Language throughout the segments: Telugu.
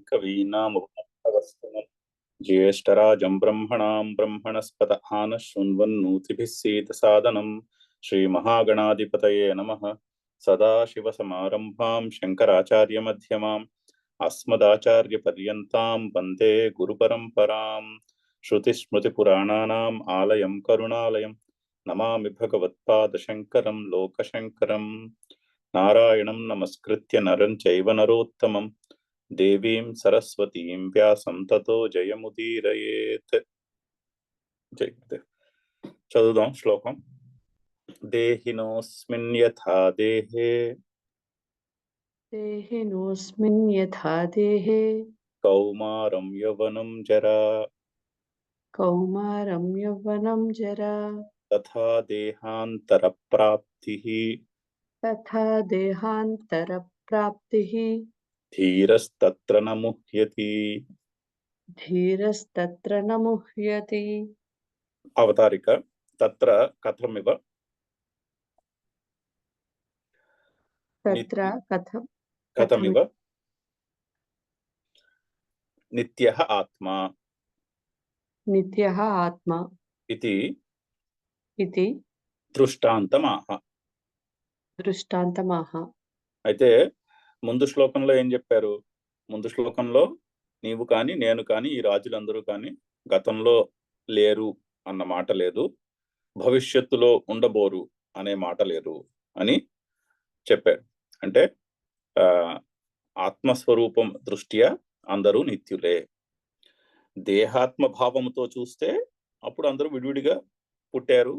कवीनामुपमस्तवस्तुमं ज्येष्ठराजं ब्रह्मणां ब्रह्मणस्पत आनः शृण्वन्नोतिभिः सीदसादनं श्रीमहागणाधिपतये नमः। सदाशिवसमारम्भां शङ्कराचार्यमध्यमाम् अस्मदाचार्यपर्यन्तां वन्दे गुरुपरम्पराम्। श्रुतिस्मृतिपुराणानाम् आलयं करुणालयं नमामि भगवत्पादशङ्करं लोकशङ्करम्। नारायणं नमस्कृत्य नरं चैव नरोत्तमं देवीं सरस्वतीं व्यासं ततो जयमुदीरयेत्। जय चतुर्दं श्लोकं। देहिनोऽस्मिन् यथा देहे देहिनोऽस्मिन् यथा देहे कौमारं यौवनं जरा कौमारं यौवनं जरा तथा देहान्तरप्राप्तिः धीरस्तत्र न मुह्यति। धीरस्तत्र न मुह्यति। अवतारिक तत्र कथमिव तत्र कथमिव नित्यः आत्मा नित्यः आत्मा इति దృష్టాంతమాహ. అయితే ముందు శ్లోకంలో ఏం చెప్పారు? ముందు శ్లోకంలో నీవు కాని నేను కాని ఈ రాజులందరూ కాని గతంలో లేరు అన్న మాట లేదు, భవిష్యత్తులో ఉండబోరు అనే మాట లేదు అని చెప్పారు. అంటే ఆత్మస్వరూపం దృష్ట్యా అందరూ నిత్యులే. దేహాత్మ భావముతో చూస్తే అప్పుడు అందరూ విడివిడిగా పుట్టారు,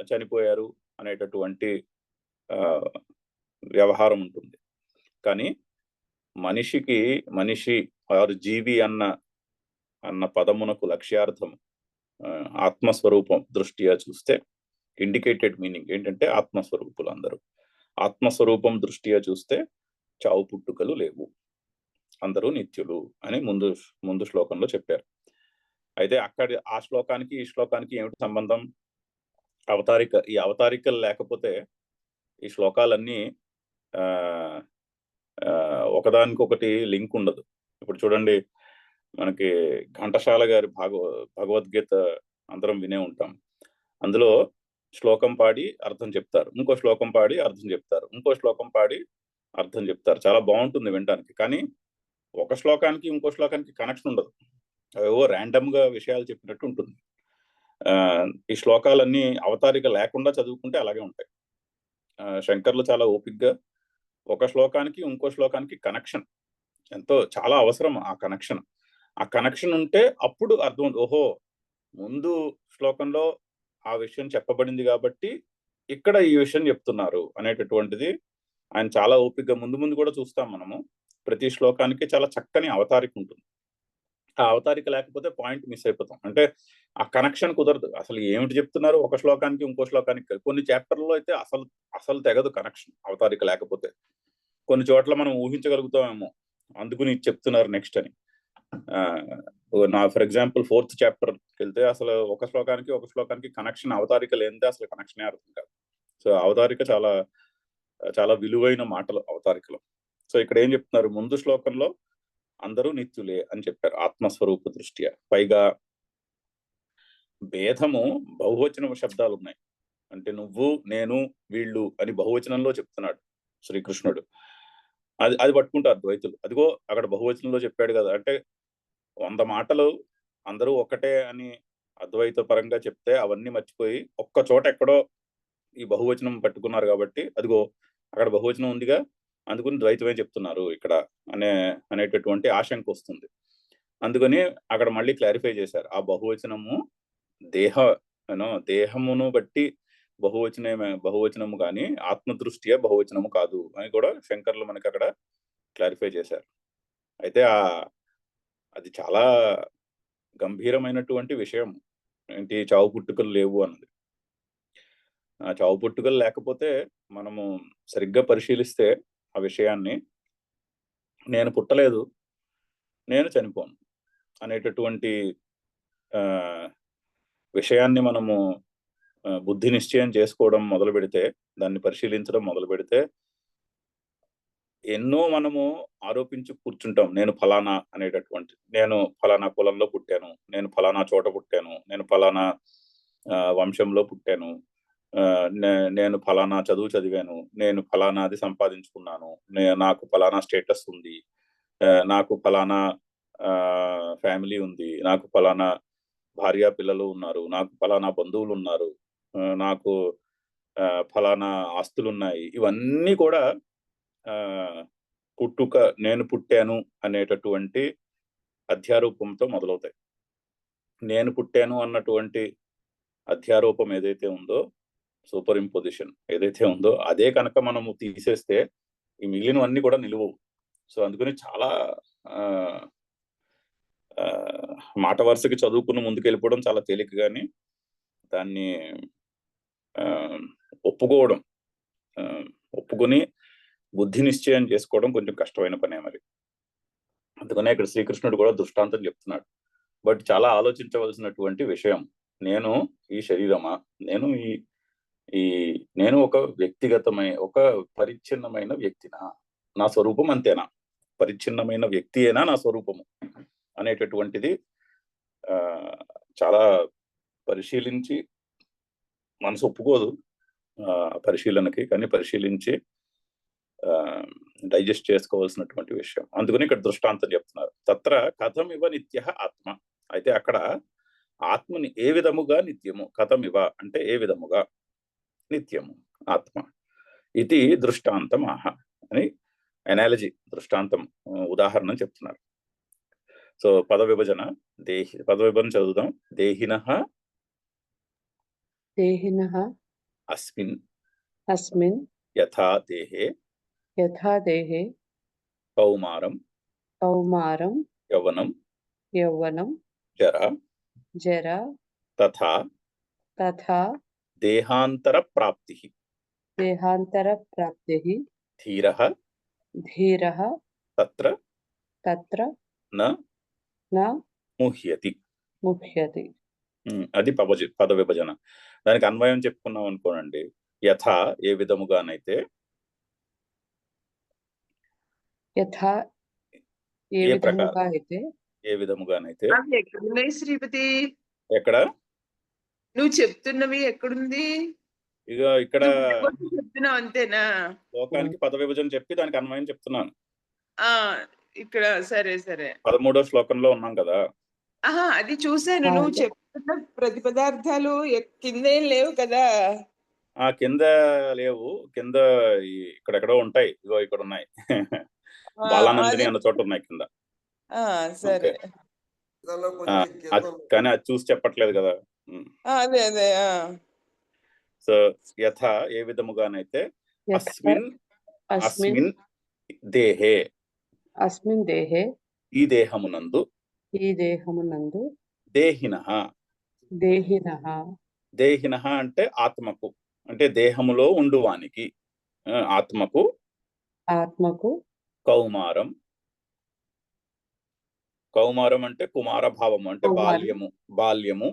చనిపోయారు అనేటటువంటి వ్యవహారం ఉంటుంది. కానీ మనిషి వారు జీవి అన్న పదమునకు లక్ష్యార్థం ఆత్మస్వరూపం దృష్ట్యా చూస్తే ఇండికేటెడ్ మీనింగ్ ఏంటంటే ఆత్మస్వరూపులు అందరూ. ఆత్మస్వరూపం దృష్ట్యా చూస్తే చావు పుట్టుకలు లేవు, అందరూ నిత్యులు అని ముందు శ్లోకంలో చెప్పారు. అయితే ఆ శ్లోకానికి ఈ శ్లోకానికి ఏమిటి సంబంధం? ఈ అవతారికలు లేకపోతే ఈ శ్లోకాలన్నీ ఒకదానికొకటి లింక్ ఉండదు. ఇప్పుడు చూడండి, మనకి ఘంటసాల గారి భగవద్గీత అందరం వినే ఉంటాం. అందులో శ్లోకం పాడి అర్థం చెప్తారు, ఇంకో శ్లోకం పాడి అర్థం చెప్తారు, ఇంకో శ్లోకం పాడి అర్థం చెప్తారు. చాలా బాగుంటుంది వినడానికి. కానీ ఒక శ్లోకానికి ఇంకో శ్లోకానికి కనెక్షన్ ఉండదు, అవేవో ర్యాండమ్ గా విషయాలు చెప్పినట్టు ఉంటుంది. ఈ శ్లోకాలన్నీ అవతారిక లేకుండా చదువుకుంటే అలాగే ఉంటాయి. శంకర్లు చాలా ఓపిక్గా ఒక శ్లోకానికి ఇంకో శ్లోకానికి కనెక్షన్ చాలా అవసరం. ఆ కనెక్షన్ ఉంటే అప్పుడు అర్థం, ఓహో ముందు శ్లోకంలో ఆ విషయం చెప్పబడింది కాబట్టి ఇక్కడ ఈ విషయం చెప్తున్నారు అనేటటువంటిది ఆయన చాలా ఓపికగా ముందు కూడా చూస్తాం మనము. ప్రతి శ్లోకానికి చాలా చక్కని అవతారిక ఉంటుంది. ఆ అవతారిక లేకపోతే పాయింట్ మిస్ అయిపోతాం. అంటే ఆ కనెక్షన్ కుదరదు. అసలు ఏమిటి చెప్తున్నారు ఒక శ్లోకానికి ఇంకో శ్లోకానికి? కొన్ని చాప్టర్లో అయితే అసలు తెగదు కనెక్షన్ అవతారిక లేకపోతే. కొన్ని చోట్ల మనం ఊహించగలుగుతామేమో అందుకుని చెప్తున్నారు నెక్స్ట్ అని. ఫర్ ఎగ్జాంపుల్ 4th చాప్టర్ వెళ్తే అసలు ఒక శ్లోకానికి కనెక్షన్ అవతారిక లేనిదే అసలు కనెక్షనే అర్థం కాదు. సో అవతారిక చాలా చాలా విలువైన మాటలు అవతారికలో. సో ఇక్కడ ఏం చెప్తున్నారు? ముందు శ్లోకంలో అందరూ నిత్యులే అని చెప్పారు ఆత్మస్వరూప దృష్ట్యా. పైగా భేదము బహువచన శబ్దాలు ఉన్నాయి. అంటే నువ్వు, నేను, వీళ్ళు అని బహువచనంలో చెప్తున్నాడు శ్రీకృష్ణుడు. అది పట్టుకుంటారు ద్వైతులు. అదిగో అక్కడ బహువచనంలో చెప్పాడు కదా. అంటే 100 మాటలు అందరూ ఒకటే అని అద్వైత పరంగా చెప్తే అవన్నీ మర్చిపోయి ఒక్క చోట ఎక్కడో ఈ బహువచనం పట్టుకున్నారు కాబట్టి అదిగో అక్కడ బహువచనం ఉందిగా, అందుకని ద్వైతమే చెప్తున్నారు ఇక్కడ అనేటటువంటి ఆశంక వస్తుంది. అందుకని అక్కడ మళ్ళీ క్లారిఫై చేశారు. ఆ బహువచనము దేహమును బట్టి బహువచనము కానీ ఆత్మదృష్ట్యా బహువచనము కాదు అని కూడా శంకర్లు మనకి అక్కడ క్లారిఫై చేశారు. అయితే అది చాలా గంభీరమైనటువంటి విషయం ఏంటి? చావు పుట్టుకలు లేవు అన్నది. ఆ చావు పుట్టుకలు లేకపోతే మనము సరిగ్గా పరిశీలిస్తే ఆ విషయాన్ని, నేను పుట్టలేదు, నేను చనిపోను అనేటటువంటి విషయాన్ని మనము బుద్ధి నిశ్చయం చేసుకోవడం మొదలు పెడితే, దాన్ని పరిశీలించడం మొదలు పెడితే ఎన్నో మనము ఆరోపించి కూర్చుంటాం. నేను ఫలానా అనేటటువంటి, నేను ఫలానా కులంలో పుట్టాను, నేను ఫలానా చోట పుట్టాను, నేను ఫలానా వంశంలో పుట్టాను, నేను ఫలానా చదువు చదివాను, నేను ఫలానాది సంపాదించుకున్నాను, నాకు ఫలానా స్టేటస్ ఉంది, నాకు ఫలానా ఫ్యామిలీ ఉంది, నాకు ఫలానా భార్య పిల్లలు ఉన్నారు, నాకు ఫలానా బంధువులు ఉన్నారు, నాకు ఫలానా ఆస్తులు ఉన్నాయి. ఇవన్నీ కూడా పుట్టుక, నేను పుట్టాను అనేటటువంటి అధ్యారూపంతో మొదలవుతాయి. నేను పుట్టాను అన్నటువంటి అధ్యారూపం ఏదైతే ఉందో, సూపర్ ఇంపోజిషన్ ఏదైతే ఉందో, అదే కనుక మనము తీసేస్తే ఈ మిగిలినవన్నీ కూడా నిలువవు. సో అందుకని చాలా మాట వరుసకి చదువుకుని ముందుకెళ్ళిపోవడం చాలా తేలిక, కానీ దాన్ని ఒప్పుకొని బుద్ధి నిశ్చయం చేసుకోవడం కొంచెం కష్టమైన పనే మరి. అందుకనే ఇక్కడ శ్రీకృష్ణుడు కూడా దృష్టాంతం చెప్తున్నాడు. బట్ చాలా ఆలోచించవలసినటువంటి విషయం, నేను ఈ శరీరమా, నేను ఒక వ్యక్తిగతమైన, ఒక పరిచ్ఛిన్నమైన వ్యక్తినా, నా స్వరూపం అంతేనా, పరిచ్ఛిన్నమైన వ్యక్తి అయినా నా స్వరూపము అనేటటువంటిది చాలా పరిశీలించి, మనసు ఒప్పుకోదు పరిశీలనకి, కానీ పరిశీలించి డైజెస్ట్ చేసుకోవాల్సినటువంటి విషయం. అందుకని ఇక్కడ దృష్టాంతం చెప్తున్నారు. తత్ర కథం ఇవ నిత్య ఆత్మ. అయితే అక్కడ ఆత్మని ఏ విధముగా నిత్యము, కథం ఇవ అంటే ఏ విధముగా, నిత్యము ఆత్మ, ఇది దృష్టాంతం ఆహ అని ఎనాలజీ, దృష్టాంతం, ఉదాహరణ చెప్తున్నారు. సో పద విభజన చదువుదాం. దేహినః అస్మిన్ యథా దేహే కౌమారం యౌవనం జరా తథా దేహాంతర ప్రాప్తి ధీరః తత్ర న ముహ్యతి. అది పద విభజన. దానికి అన్వయం చెప్పుకున్నాం అనుకోనండి. యథా ఏ విధముగానైతే, ఏ విధముగానైతే. ఎక్కడున్నాయి శ్రీపతి? ఎక్కడ నువ్వు చెప్తున్నవి ఎక్కడుంది? ఇక ఇక్కడ చెప్తున్నావు అంతేనా? లోకానికి పద విభజన చెప్పి దానికి అన్వయం చెప్తున్నాను. ఇక్కడ సరే 13వ శ్లోకంలో ఉన్నాం కదా. అది చూసాను. నువ్వు చెప్తున్న ప్రతి పదార్థాలు కిందేం లేవు కదా? కింద లేవు, కింద ఇక్కడెక్కడో ఉంటాయి. ఇగో ఇక్కడ ఉన్నాయి. బాలానందిని అన్న చోట ఉన్నాయి కింద. సరే, కానీ అది చూసి చెప్పట్లేదు కదా. అదే సో యథ ఏ విధముగానైతే, అస్మిన్ దేహే ఈ దేహమునందు, దేహినః అంటే ఆత్మకు, అంటే దేహములో ఉండువానికి, ఆత్మకు కౌమారం అంటే కుమార భావము, అంటే బాల్యము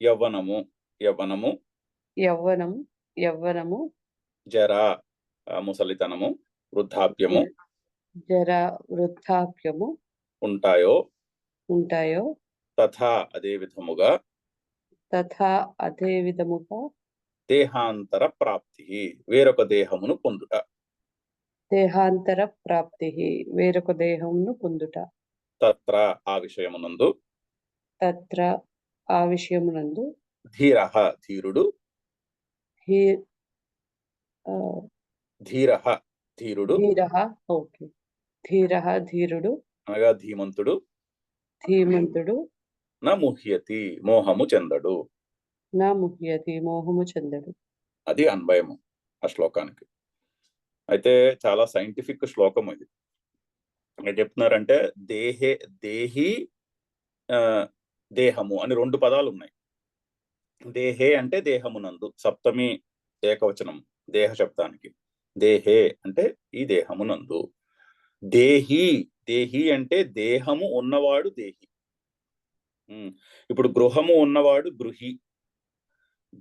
యవ్వనము జరా ముసలితనము, వృద్ధాప్యము ఉంటాయో తథా అదే విధముగా దేహాంతర ప్రాప్తి వేరొక దేహమును పొందుట. తత్ర ఆ విషయమునందు ధీరః ధీరుడు అనగా ధీమంతుడు, న ముహ్యతి మోహము చెందడు. అది అన్వయము ఆ శ్లోకానికి. అయితే చాలా సైంటిఫిక్ శ్లోకం ఇది. చెప్తున్నారంటే దేహి దేహము అని 2 పదాలు ఉన్నాయి. దేహే అంటే దేహమునందు, సప్తమి ఏకవచనం దేహ శబ్దానికి. దేహే అంటే ఈ దేహమునందు. దేహి అంటే దేహము ఉన్నవాడు దేహి. ఇప్పుడు గృహము ఉన్నవాడు గృహి,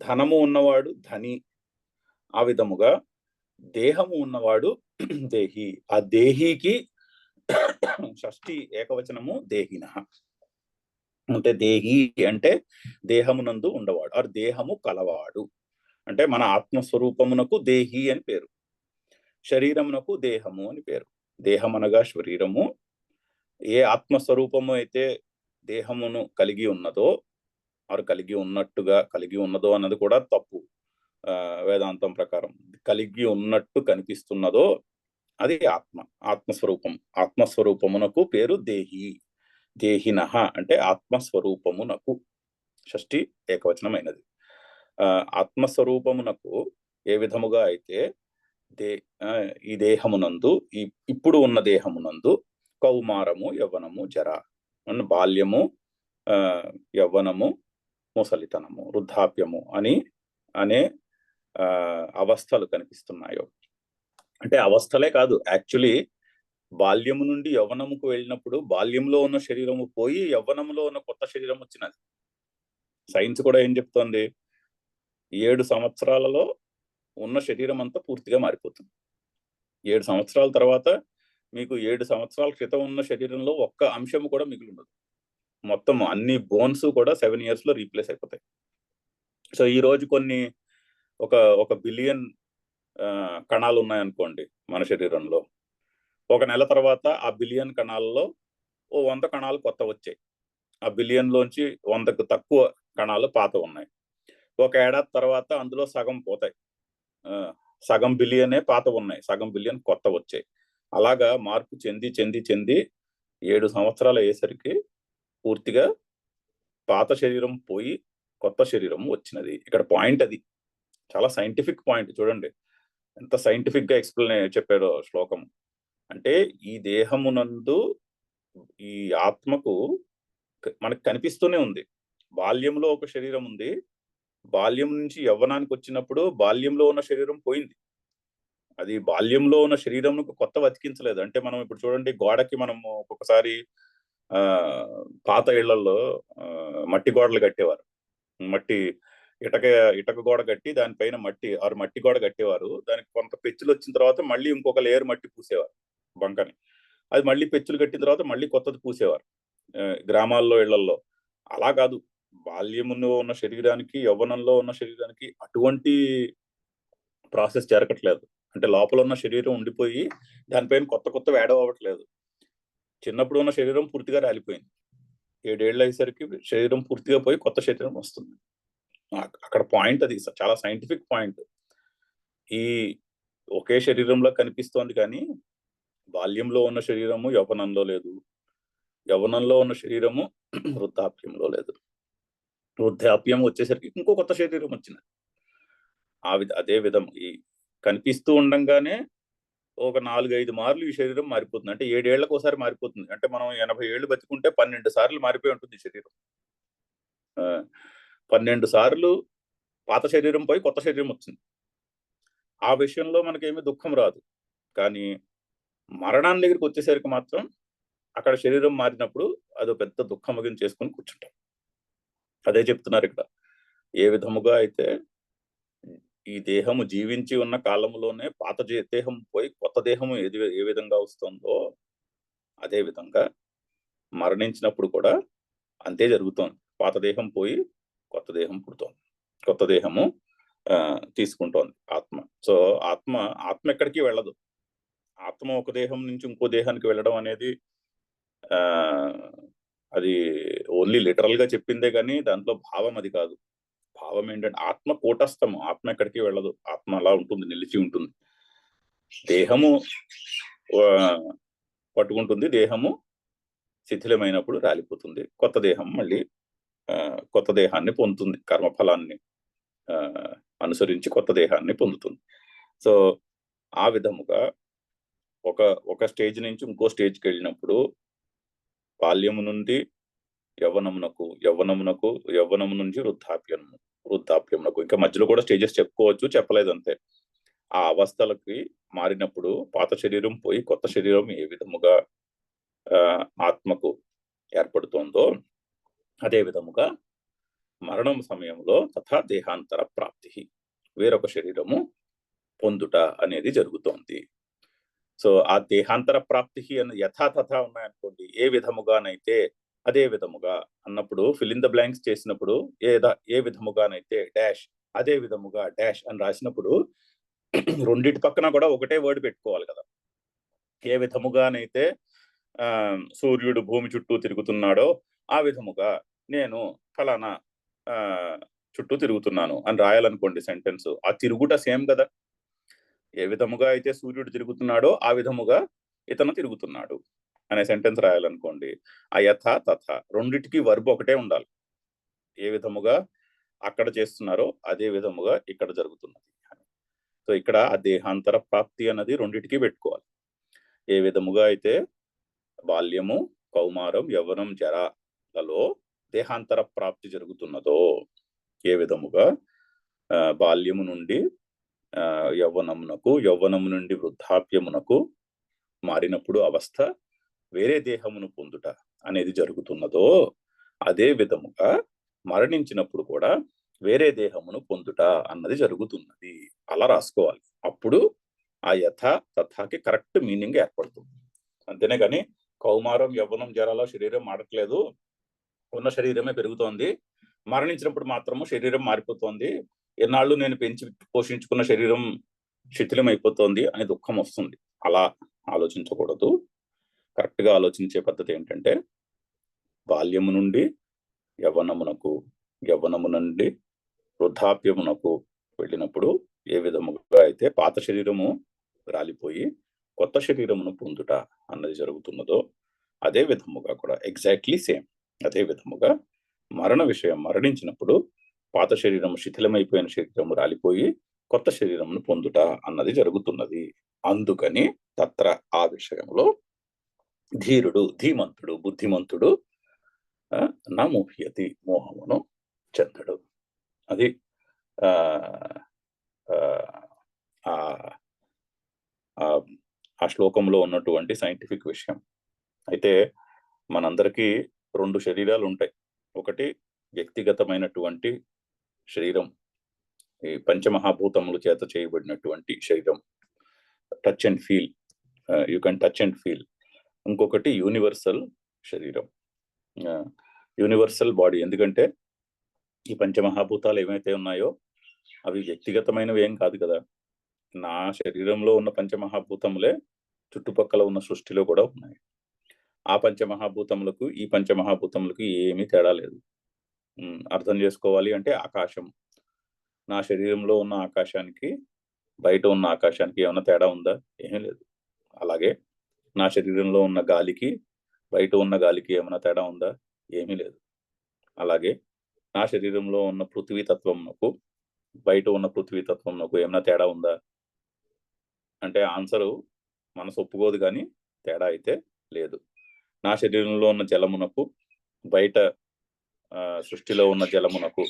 ధనము ఉన్నవాడు ధని. ఆ విధముగా దేహము ఉన్నవాడు దేహి. ఆ దేహికి షష్ఠి ఏకవచనము దేహిన. అంటే దేహి అంటే దేహమునందు ఉండవాడు, ఆరు దేహము కలవాడు. అంటే మన ఆత్మస్వరూపమునకు దేహి అని పేరు, శరీరమునకు దేహము అని పేరు. దేహం అనగా శరీరము. ఏ ఆత్మస్వరూపము అయితే దేహమును కలిగి ఉన్నదో, ఆరు కలిగి ఉన్నట్టుగా, కలిగి ఉన్నదో అన్నది కూడా తప్పు. వేదాంతం ప్రకారం కలిగి ఉన్నట్టు కనిపిస్తున్నదో అది ఆత్మ, ఆత్మస్వరూపం. ఆత్మస్వరూపమునకు పేరు దేహి. దేహినః అంటే ఆత్మస్వరూపమునకు, షష్ఠి ఏకవచనమైనది. ఆత్మస్వరూపమునకు ఏ విధముగా అయితే ఈ దేహమునందు, ఇప్పుడు ఉన్న దేహమునందు కౌమారము, యవ్వనము, జర, బాల్యము, యవ్వనము, ముసలితనము, వృద్ధాప్యము అనే అవస్థలు కనిపిస్తున్నాయో, అంటే అవస్థలే కాదు, యాక్చువల్లీ బాల్యము నుండి యవ్వనముకు వెళ్ళినప్పుడు బాల్యంలో ఉన్న శరీరము పోయి యవ్వనంలో ఉన్న కొత్త శరీరం వచ్చినది. సైన్స్ కూడా ఏం చెప్తోంది, 7 సంవత్సరాలలో ఉన్న శరీరం అంతా పూర్తిగా మారిపోతుంది. 7 సంవత్సరాల తర్వాత మీకు 7 సంవత్సరాల క్రితం ఉన్న శరీరంలో ఒక్క అంశము కూడా మిగిలి ఉండదు. మొత్తం అన్ని బోన్స్ కూడా 7 years లో రీప్లేస్ అయిపోతాయి. సో ఈ రోజు కొన్ని ఒక బిలియన్ కణాలు ఉన్నాయనుకోండి మన శరీరంలో. ఒక నెల తర్వాత ఆ బిలియన్ కణాలలో 100 కణాలు కొత్త వచ్చాయి. ఆ బిలియన్ లోంచి 100కు తక్కువ కణాలు పాత ఉన్నాయి. ఒక ఏడాది తర్వాత అందులో సగం పోతాయి, సగం బిలియనే పాత ఉన్నాయి, సగం బిలియన్ కొత్త వచ్చాయి. అలాగా మార్పు చెంది 7 సంవత్సరాలు అయ్యేసరికి పూర్తిగా పాత శరీరం పోయి కొత్త శరీరం వచ్చినది. ఇక్కడ పాయింట్ అది చాలా సైంటిఫిక్ పాయింట్. చూడండి ఎంత సైంటిఫిక్ గా ఎక్స్ప్లెయిన్ చెప్పారో శ్లోకం. అంటే ఈ దేహమునందు ఈ ఆత్మకు మనకు కనిపిస్తూనే ఉంది. బాల్యంలో ఒక శరీరం ఉంది, బాల్యం నుంచి యవ్వనానికి వచ్చినప్పుడు బాల్యంలో ఉన్న శరీరం పోయింది. అది బాల్యంలో ఉన్న శరీరం కొత్త అతికించలేదు. అంటే మనం ఇప్పుడు చూడండి, గోడకి మనము ఒక్కొక్కసారి పాత ఇళ్లలో మట్టి గోడలు కట్టేవారు. ఇటక గోడ కట్టి దానిపైన మట్టి గోడ కట్టేవారు. దానికి కొంత పెచ్చులు వచ్చిన తర్వాత మళ్ళీ ఇంకొక లేయర్ మట్టి పూసేవారు బంకని. అది మళ్ళీ పెచ్చులు కట్టిన తర్వాత మళ్ళీ కొత్తది పూసేవారు గ్రామాల్లో, ఇళ్లలో. అలా కాదు, బాల్యములో ఉన్న శరీరానికి యవ్వనంలో ఉన్న శరీరానికి అటువంటి ప్రాసెస్ జరగట్లేదు. అంటే లోపల ఉన్న శరీరం ఉండిపోయి దానిపైన కొత్త యాడ్ అవ్వట్లేదు. చిన్నప్పుడు ఉన్న శరీరం పూర్తిగా రాలిపోయింది, 7 ఏళ్ళు అయ్యేసరికి శరీరం పూర్తిగా పోయి కొత్త శరీరం వస్తుంది. అక్కడ పాయింట్ అది చాలా సైంటిఫిక్ పాయింట్. ఈ ఒకే శరీరంలో కనిపిస్తోంది కానీ బాల్యంలో ఉన్న శరీరము యవ్వనంలో లేదు, యవ్వనంలో ఉన్న శరీరము వృద్ధాప్యంలో లేదు. వృద్ధాప్యం వచ్చేసరికి ఇంకో కొత్త శరీరం వచ్చింది. అదే విధం ఈ కనిపిస్తూ ఉండంగానే ఒక 4-5 మార్లు ఈ శరీరం మారిపోతుంది. అంటే 7 ఏళ్లకు ఒకసారి మారిపోతుంది. అంటే మనం 80 ఏళ్ళు బతికుంటే 12 సార్లు మారిపోయి ఉంటుంది శరీరం. 12 సార్లు పాత శరీరం పోయి కొత్త శరీరం వచ్చింది. ఆ విషయంలో మనకేమీ దుఃఖం రాదు. కానీ మరణాన్ని దగ్గరికి వచ్చేసరికి మాత్రం అక్కడ శరీరం మారినప్పుడు అదో పెద్ద దుఃఖం చేసుకుని కూర్చుంటాం. అదే చెప్తున్నారు ఇక్కడ. ఏ విధముగా అయితే ఈ దేహము జీవించి ఉన్న కాలంలోనే పాత దేహం పోయి కొత్త దేహము ఏ విధంగా వస్తుందో అదే విధంగా మరణించినప్పుడు కూడా అంతే జరుగుతోంది. పాత దేహం పోయి కొత్త దేహం పుడుతోంది, కొత్త దేహము తీసుకుంటోంది ఆత్మ. సో ఆత్మ ఎక్కడికి వెళ్ళదు. ఆత్మ ఒక దేహం నుంచి ఇంకో దేహానికి వెళ్ళడం అనేది అది ఓన్లీ లిటరల్ గా చెప్పిందే కానీ దాంట్లో భావం అది కాదు. భావం ఏంటంటే ఆత్మ కూటస్థము, ఆత్మ ఎక్కడికి వెళ్ళదు. ఆత్మ అలా ఉంటుంది, నిలిచి ఉంటుంది. దేహము పట్టుకుంటుంది, దేహము శిథిలమైనప్పుడు రాలిపోతుంది, కొత్త దేహం మళ్ళీ కొత్త దేహాన్ని పొందుతుంది, కర్మఫలాన్ని అనుసరించి కొత్త దేహాన్ని పొందుతుంది. సో ఆ విధముగా ఒక స్టేజ్ నుంచి ఇంకో స్టేజ్కి వెళ్ళినప్పుడు బాల్యము నుండి యవ్వనమునకు, యవ్వనము నుంచి వృద్ధాప్యమునకు, ఇంకా మధ్యలో కూడా స్టేజెస్ చెప్పుకోవచ్చు, చెప్పలేదు అంతే. ఆ అవస్థలకి మారినప్పుడు పాత శరీరం పోయి కొత్త శరీరం ఏ విధముగా ఆత్మకు ఏర్పడుతోందో అదే విధముగా మరణం సమయంలో తథా దేహాంతర ప్రాప్తి, వేరొక శరీరము పొందుట అనేది జరుగుతోంది. సో ఆ దేహాంతర ప్రాప్తి అని యథాతథా ఉన్నాయనుకోండి, ఏ విధముగానైతే అదే విధముగా అన్నప్పుడు ఫిల్ ఇన్ ద బ్లాంక్స్ చేసినప్పుడు ఏ విధముగానైతే డాష్ అదే విధముగా డాష్ అని రాసినప్పుడు రెండిటి పక్కన కూడా ఒకటే వర్డ్ పెట్టుకోవాలి కదా. ఏ విధముగానైతే సూర్యుడు భూమి చుట్టూ తిరుగుతున్నాడో ఆ విధముగా నేను ఫలానా చుట్టూ తిరుగుతున్నాను అని రాయాలనుకోండి సెంటెన్స్. ఆ తిరుగుట సేమ్ కదా. ఏ విధముగా అయితే సూర్యుడు తిరుగుతున్నాడో ఆ విధముగా ఇతను తిరుగుతున్నాడు అనే సెంటెన్స్ రాయాలనుకోండి, ఆ యథ తథ రెండిటికి వర్బ్ ఒకటే ఉండాలి. ఏ విధముగా అక్కడ చేస్తున్నారో అదే విధముగా ఇక్కడ జరుగుతున్నది. సో ఇక్కడ ఆ దేహాంతర ప్రాప్తి అన్నది రెండిటికి పెట్టుకోవాలి. ఏ విధముగా అయితే బాల్యము, కౌమారం, యవ్వనం, జరాలలో దేహాంతర ప్రాప్తి జరుగుతున్నదో, ఏ విధముగా బాల్యము నుండి యవ్వనమునకు, యవ్వనము నుండి వృద్ధాప్యమునకు మారినప్పుడు అవస్థ వేరే దేహమును పొందుట అనేది జరుగుతున్నదో, అదే విధముగా మరణించినప్పుడు కూడా వేరే దేహమును పొందుట అన్నది జరుగుతున్నది. అలా రాసుకోవాలి. అప్పుడు ఆ యథ తథాకి కరెక్ట్ మీనింగ్ ఏర్పడుతుంది. అంతేనే కానీ కౌమారం, యవ్వనం, జరాలో శరీరం మారట్లేదు, ఉన్న శరీరమే పెరుగుతోంది, మరణించినప్పుడు మాత్రము శరీరం మారిపోతోంది, ఎన్నాళ్ళు నేను పెంచి పోషించుకున్న శరీరం శిథిలం అయిపోతోంది అని దుఃఖం వస్తుంది. అలా ఆలోచించకూడదు. కరెక్ట్ గా ఆలోచించే పద్ధతి ఏంటంటే, బాల్యము నుండి యవ్వనమునకు, యవ్వనము నుండి వృద్ధాప్యమునకు వెళ్ళినప్పుడు ఏ విధముగా అయితే పాత శరీరము రాలిపోయి కొత్త శరీరమును పొందుట అన్నది జరుగుతున్నదో, అదే విధముగా కూడా ఎగ్జాక్ట్లీ సేమ్ అదే విధముగా మరణ విషయం, మరణించినప్పుడు పాత శరీరం శిథిలమైపోయిన శరీరము రాలిపోయి కొత్త శరీరమును పొందుట అన్నది జరుగుతున్నది. అందుకని తత్ర ఆ విషయంలో ధీరుడు, ధీమంతుడు, బుద్ధిమంతుడు నా మోహ్యతి మోహమును చెందడు. అది ఆ శ్లోకంలో ఉన్నటువంటి సైంటిఫిక్ విషయం. అయితే మనందరికీ రెండు శరీరాలు ఉంటాయి. ఒకటి వ్యక్తిగతమైనటువంటి శరీరం, ఈ పంచమహాభూతముల చేత చేయబడినటువంటి శరీరం, touch and feel, you can touch and feel. ఇంకొకటి యూనివర్సల్ శరీరం, యూనివర్సల్ బాడీ. ఎందుకంటే ఈ పంచమహాభూతాలు ఏమైతే ఉన్నాయో అవి వ్యక్తిగతమైనవి ఏం కాదు కదా. నా శరీరంలో ఉన్న పంచమహాభూతములే చుట్టుపక్కల ఉన్న సృష్టిలో కూడా ఉన్నాయి. ఆ పంచమహాభూతములకు ఈ పంచమహాభూతములకు ఏమీ తేడా లేదు. అర్థం చేసుకోవాలి అంటే ఆకాశం, నా శరీరంలో ఉన్న ఆకాశానికి బయట ఉన్న ఆకాశానికి ఏమైనా తేడా ఉందా? ఏమీ లేదు. అలాగే నా శరీరంలో ఉన్న గాలికి బయట ఉన్న గాలికి ఏమైనా తేడా ఉందా? ఏమీ లేదు. అలాగే నా శరీరంలో ఉన్న పృథ్వీతత్వంకు బయట ఉన్న పృథ్వీతత్వంకు ఏమైనా తేడా ఉందా అంటే ఆన్సరు మనసు ఒప్పుకోదు, కానీ తేడా అయితే లేదు. నా శరీరంలో ఉన్న జలమునకు బయట సృష్టిలో ఉన్న జలమునకు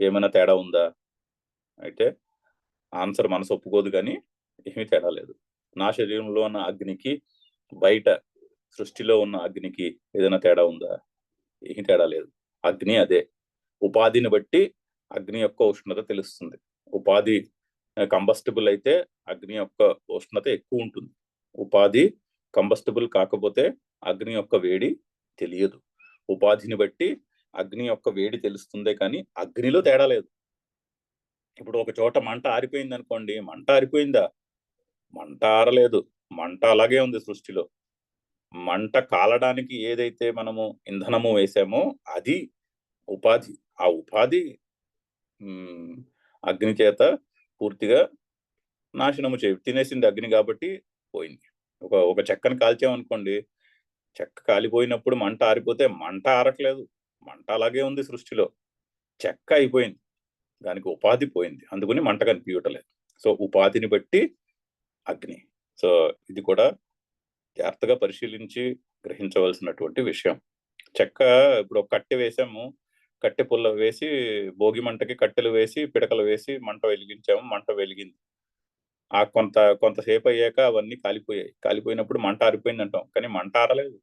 ఏమైనా తేడా ఉందా అయితే ఆన్సర్ మనసు ఒప్పుకోదు, కానీ ఏమీ తేడా లేదు. నా శరీరంలో ఉన్న అగ్నికి బయట సృష్టిలో ఉన్న అగ్నికి ఏదైనా తేడా ఉందా? ఏమీ తేడా లేదు. అగ్ని అదే. ఉపాధిని బట్టి అగ్ని యొక్క ఉష్ణత తెలుస్తుంది. ఉపాధి కంబస్టబుల్ అయితే అగ్ని యొక్క ఉష్ణత ఎక్కువ ఉంటుంది. ఉపాధి కంబస్టబుల్ కాకపోతే అగ్ని యొక్క వేడి తెలియదు. ఉపాధిని బట్టి అగ్ని యొక్క వేడి తెలుస్తుందే కానీ అగ్నిలో తేడా లేదు. ఇప్పుడు ఒక చోట మంట ఆరిపోయింది అనుకోండి, మంట ఆరిపోయిందా? మంట ఆరలేదు, మంట అలాగే ఉంది సృష్టిలో. మంట కాలడానికి ఏదైతే మనము ఇంధనము వేసామో అది ఉపాధి. ఆ ఉపాధి అగ్ని చేత పూర్తిగా నాశనము తినేసింది అగ్ని, కాబట్టి పోయింది. ఒక చెక్కను కాల్చామనుకోండి, చెక్క కాలిపోయినప్పుడు మంట ఆరిపోతే మంట ఆరట్లేదు, మంట అలాగే ఉంది సృష్టిలో. చెక్క అయిపోయింది, దానికి ఉపాధి పోయింది, అందుకని మంట కనిపించట్లేదు. సో ఉపాధిని బట్టి అగ్ని. సో ఇది కూడా జాగ్రత్తగా పరిశీలించి గ్రహించవలసినటువంటి విషయం. చెక్క ఇప్పుడు ఒక కట్టె వేసాము, కట్టె పుల్ల వేసి భోగి మంటకి కట్టెలు వేసి పిడకలు వేసి మంట వెలిగించాము, మంట వెలిగింది. ఆ కొంతసేపు అయ్యాక అవన్నీ కాలిపోయాయి. కాలిపోయినప్పుడు మంట ఆరిపోయింది అంటాం, కానీ మంట ఆరలేదు,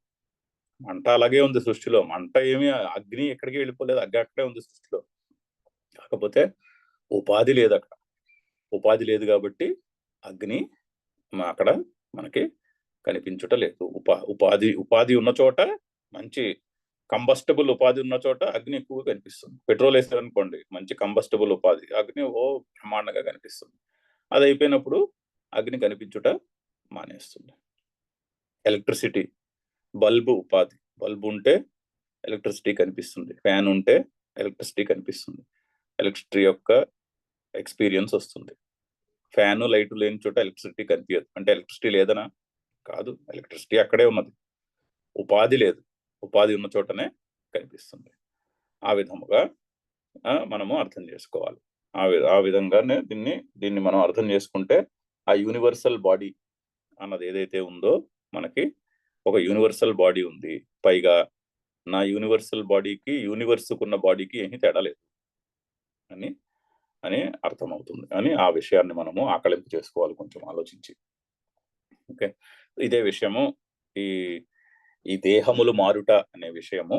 మంట అలాగే ఉంది సృష్టిలో. మంట ఏమి అగ్ని ఎక్కడికి వెళ్ళిపోలేదు, అగ్గి అక్కడే ఉంది సృష్టిలో. కాకపోతే ఉపాధి లేదు అక్కడ. ఉపాధి లేదు కాబట్టి అగ్ని అక్కడ మనకి కనిపించుట లేదు. ఉపాధి ఉన్న చోట, మంచి కంబస్టబుల్ ఉపాధి ఉన్న చోట అగ్ని ఎక్కువగా కనిపిస్తుంది. పెట్రోల్ వేసారనుకోండి, మంచి కంబస్టబుల్ ఉపాధి, అగ్ని బ్రహ్మాండంగా కనిపిస్తుంది. అది అయిపోయినప్పుడు అగ్ని కనిపించుట మానేస్తుంది. ఎలక్ట్రిసిటీ, బల్బు ఉపాధి, బల్బు ఉంటే ఎలక్ట్రిసిటీ కనిపిస్తుంది, ఫ్యాన్ ఉంటే ఎలక్ట్రిసిటీ కనిపిస్తుంది, ఎలక్ట్రిసిటీ యొక్క ఎక్స్పీరియన్స్ వస్తుంది. ఫ్యాన్ లైట్ లేని చోట ఎలక్ట్రిసిటీ కనిపించదు. అంటే ఎలక్ట్రిసిటీ లేదనా? కాదు, ఎలక్ట్రిసిటీ అక్కడే ఉన్నది, ఉపాధి లేదు, ఉపాధి ఉన్న చోటనే కనిపిస్తుంది. ఆ విధముగా మనము అర్థం చేసుకోవాలి. ఆ విధంగానే దీన్ని మనం అర్థం చేసుకుంటే ఆ యూనివర్సల్ బాడీ అన్నది ఏదైతే ఉందో, మనకి ఒక యూనివర్సల్ బాడీ ఉంది, పైగా నా యూనివర్సల్ బాడీకి యూనివర్స్కున్న బాడీకి ఏమీ తేడా లేదు అని అర్థమవుతుంది అని ఆ విషయాన్ని మనము ఆకలింపు చేసుకోవాలి కొంచెం ఆలోచించి. ఓకే, ఇదే విషయము ఈ దేహములు మారుట అనే విషయము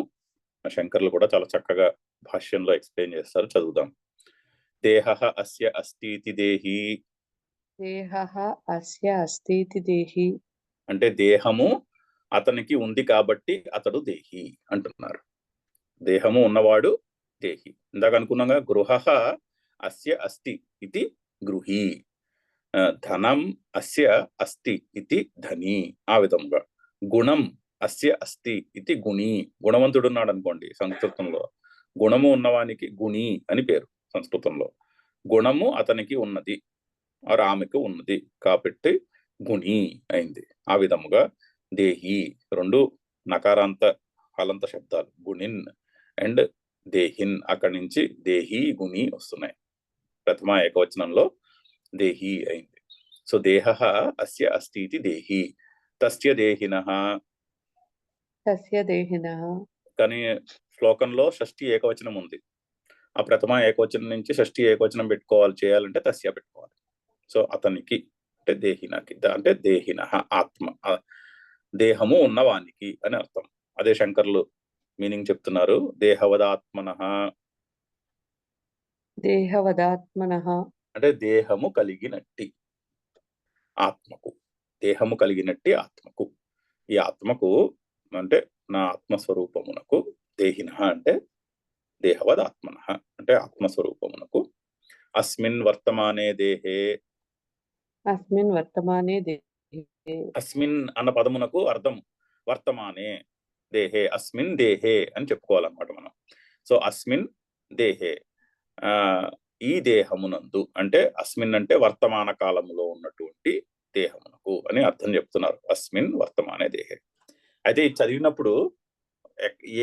శంకర్లు కూడా చాలా చక్కగా భాష్యంలో ఎక్స్ప్లెయిన్ చేస్తారు. చదువుదాం. దేహః అస్య అస్తితి దేహి. దేహః అస్య అస్తితి దేహి. అంటే దేహము అతనికి ఉంది కాబట్టి అతడు దేహి అంటున్నారు. దేహము ఉన్నవాడు దేహి. ఇందాక అనుకున్నాగా, గృహః అస్య అస్తి ఇది గృహి, ధనం అస్య అస్తి ఇది ధని. ఆ విధంగా గుణం అస్య అస్తి ఇది గుణి. గుణవంతుడు ఉన్నాడు అనుకోండి, సంస్కృతంలో గుణము ఉన్నవానికి గుణి అని పేరు. సంస్కృతంలో గుణము అతనికి ఉన్నది, ఆర్ ఆమెకు ఉన్నది కాబట్టి గుణి అయింది. ఆ విధముగా దేహి రెండు నకారాంత హలంత శబ్దాలు, గుణిన్ అండ్ దేహిన్. అక్కడి నుంచి దేహి గుణి వస్తున్నాయి. ప్రథమ ఏకవచనంలో దేహి అయింది. సో దేహః అస్య అస్తి ఇది దేహి. తస్య దేహినః. తస్య దేహినః. కానీ శ్లోకంలో షష్ఠి ఏకవచనం ఉంది. ఆ ప్రథమ ఏకవచనం నుంచి షష్ఠి ఏకవచనం చేయాలంటే తస్య పెట్టుకోవాలి. సో అతనికి అంటే దేహినకి, అంటే దేహినః ఆత్మ, దేహము ఉన్నవానికి అని అర్థం. అదే శంకర్లు మీనింగ్ చెప్తున్నారు. దేహవదాత్మనః. దేహవదాత్మనః అంటే దేహము కలిగినట్టి ఆత్మకు, దేహము కలిగినట్టి ఆత్మకు. ఈ ఆత్మకు అంటే నా ఆత్మస్వరూపమునకు, దేహినః అంటే దేహవదాత్మనః అంటే ఆత్మస్వరూపమునకు, అస్మిన్ వర్తమానే దేహే. అస్మిన్ వర్తమానే దేహే. అస్మిన్ అన్న పదమునకు అర్థం వర్తమానే దేహే, అస్మిన్ దేహే అని చెప్పుకోవాలన్నమాట మనం. సో అస్మిన్ దేహే, ఈ దేహమునందు, అంటే అస్మిన్ అంటే వర్తమాన కాలములో ఉన్నటువంటి దేహమునకు అని అర్థం చెప్తున్నారు. అస్మిన్ వర్తమానే దేహే. అయితే ఇది చదివినప్పుడు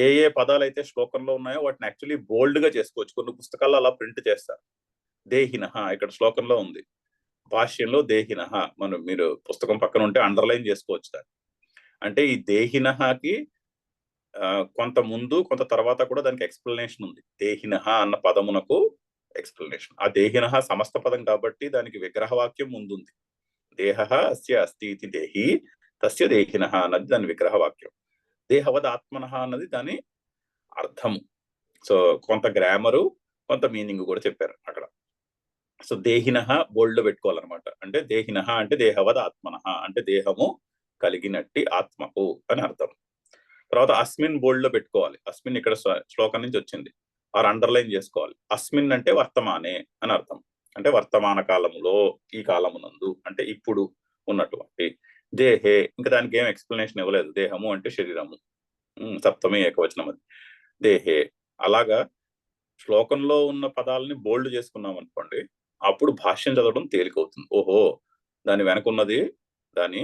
ఏ ఏ పదాలు అయితే శ్లోకంలో ఉన్నాయో వాటిని యాక్చువల్లీ బోల్డ్ గా చేసుకోవచ్చు. కొన్ని పుస్తకాల్లో అలా ప్రింట్ చేస్తారు. దేహినః ఇక్కడ శ్లోకంలో ఉంది, భాష్యంలో దేహినః. మీరు పుస్తకం పక్కన ఉంటే అండర్లైన్ చేసుకోవచ్చు దాన్ని. అంటే ఈ దేహినఃకి కొంత ముందు కొంత తర్వాత కూడా దానికి ఎక్స్ప్లెనేషన్ ఉంది. దేహినః అన్న పదమునకు ఎక్స్ప్లెనేషన్. ఆ దేహినః సమస్త పదం కాబట్టి దానికి విగ్రహవాక్యం ముందుంది. దేహః అస్య అస్తి ఇది దేహి, తస్య దేహినః అన్నది దాని విగ్రహవాక్యం. దేహవద్ ఆత్మనః అన్నది దాని అర్థము. సో కొంత గ్రామరు, కొంత మీనింగ్ కూడా చెప్పారు అక్కడ. సో దేహినః బోల్డ్ లో పెట్టుకోవాలన్నమాట. అంటే దేహినః అంటే దేహవద్ ఆత్మనః అంటే దేహము కలిగినట్టి ఆత్మకు అని అర్థం. తర్వాత అస్మిన్ బోల్డ్ లో పెట్టుకోవాలి. అస్మిన్ ఇక్కడ శ్లోకం నుంచి వచ్చింది, ఆర్ అండర్లైన్ చేసుకోవాలి. అస్మిన్ అంటే వర్తమానే అని అర్థం. అంటే వర్తమాన కాలములో, ఈ కాలమునందు అంటే ఇప్పుడు ఉన్నటువంటి. దేహే, ఇంకా దానికి ఏం ఎక్స్ప్లెనేషన్ ఇవ్వలేదు. దేహము అంటే శరీరము, సప్తమి ఏకవచనం అది. దేహే. అలాగా శ్లోకంలో ఉన్న పదాలని బోల్డ్ చేసుకున్నాం అనుకోండి, అప్పుడు భాష్యం చదవడం తేలికవుతుంది. ఓహో, దాని వెనకున్నది దాని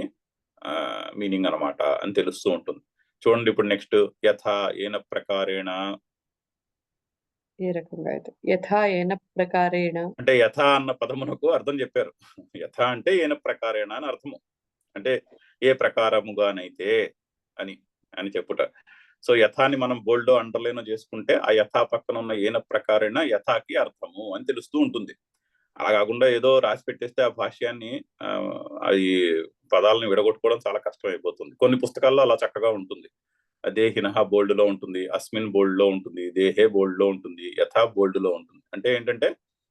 మీనింగ్ అనమాట అని తెలుస్తూ ఉంటుంది. చూడండి ఇప్పుడు నెక్స్ట్, యథా ఏన ప్రకారేణ. ఏ రకంగా అయితే యథా ఏన ప్రకారేణ అంటే యథా అన్న పదమునకు అర్థం చెప్పారు. యథా అంటే ఏన ప్రకారేణ అని అర్థము, అంటే ఏ ప్రకారముగానైతే అని అని చెప్పుట. సో యథాని మనం బోల్డో అండర్లైన్ చేసుకుంటే ఆ యథా పక్కన ఉన్న ఏన ప్రకారేణ యథాకి అర్థము అని తెలుస్తూ ఉంటుంది. అలా కాకుండా ఏదో రాసి పెట్టేస్తే ఆ భాష్యాన్ని ఈ పదాలను విడగొట్టుకోవడం చాలా కష్టం అయిపోతుంది. కొన్ని పుస్తకాల్లో అలా చక్కగా ఉంటుంది. దేహినః బోల్డ్ లో ఉంటుంది, అస్మిన్ బోల్డ్ లో ఉంటుంది, దేహే బోల్డ్ లో ఉంటుంది, యథా బోల్డ్ లో ఉంటుంది. అంటే ఏంటంటే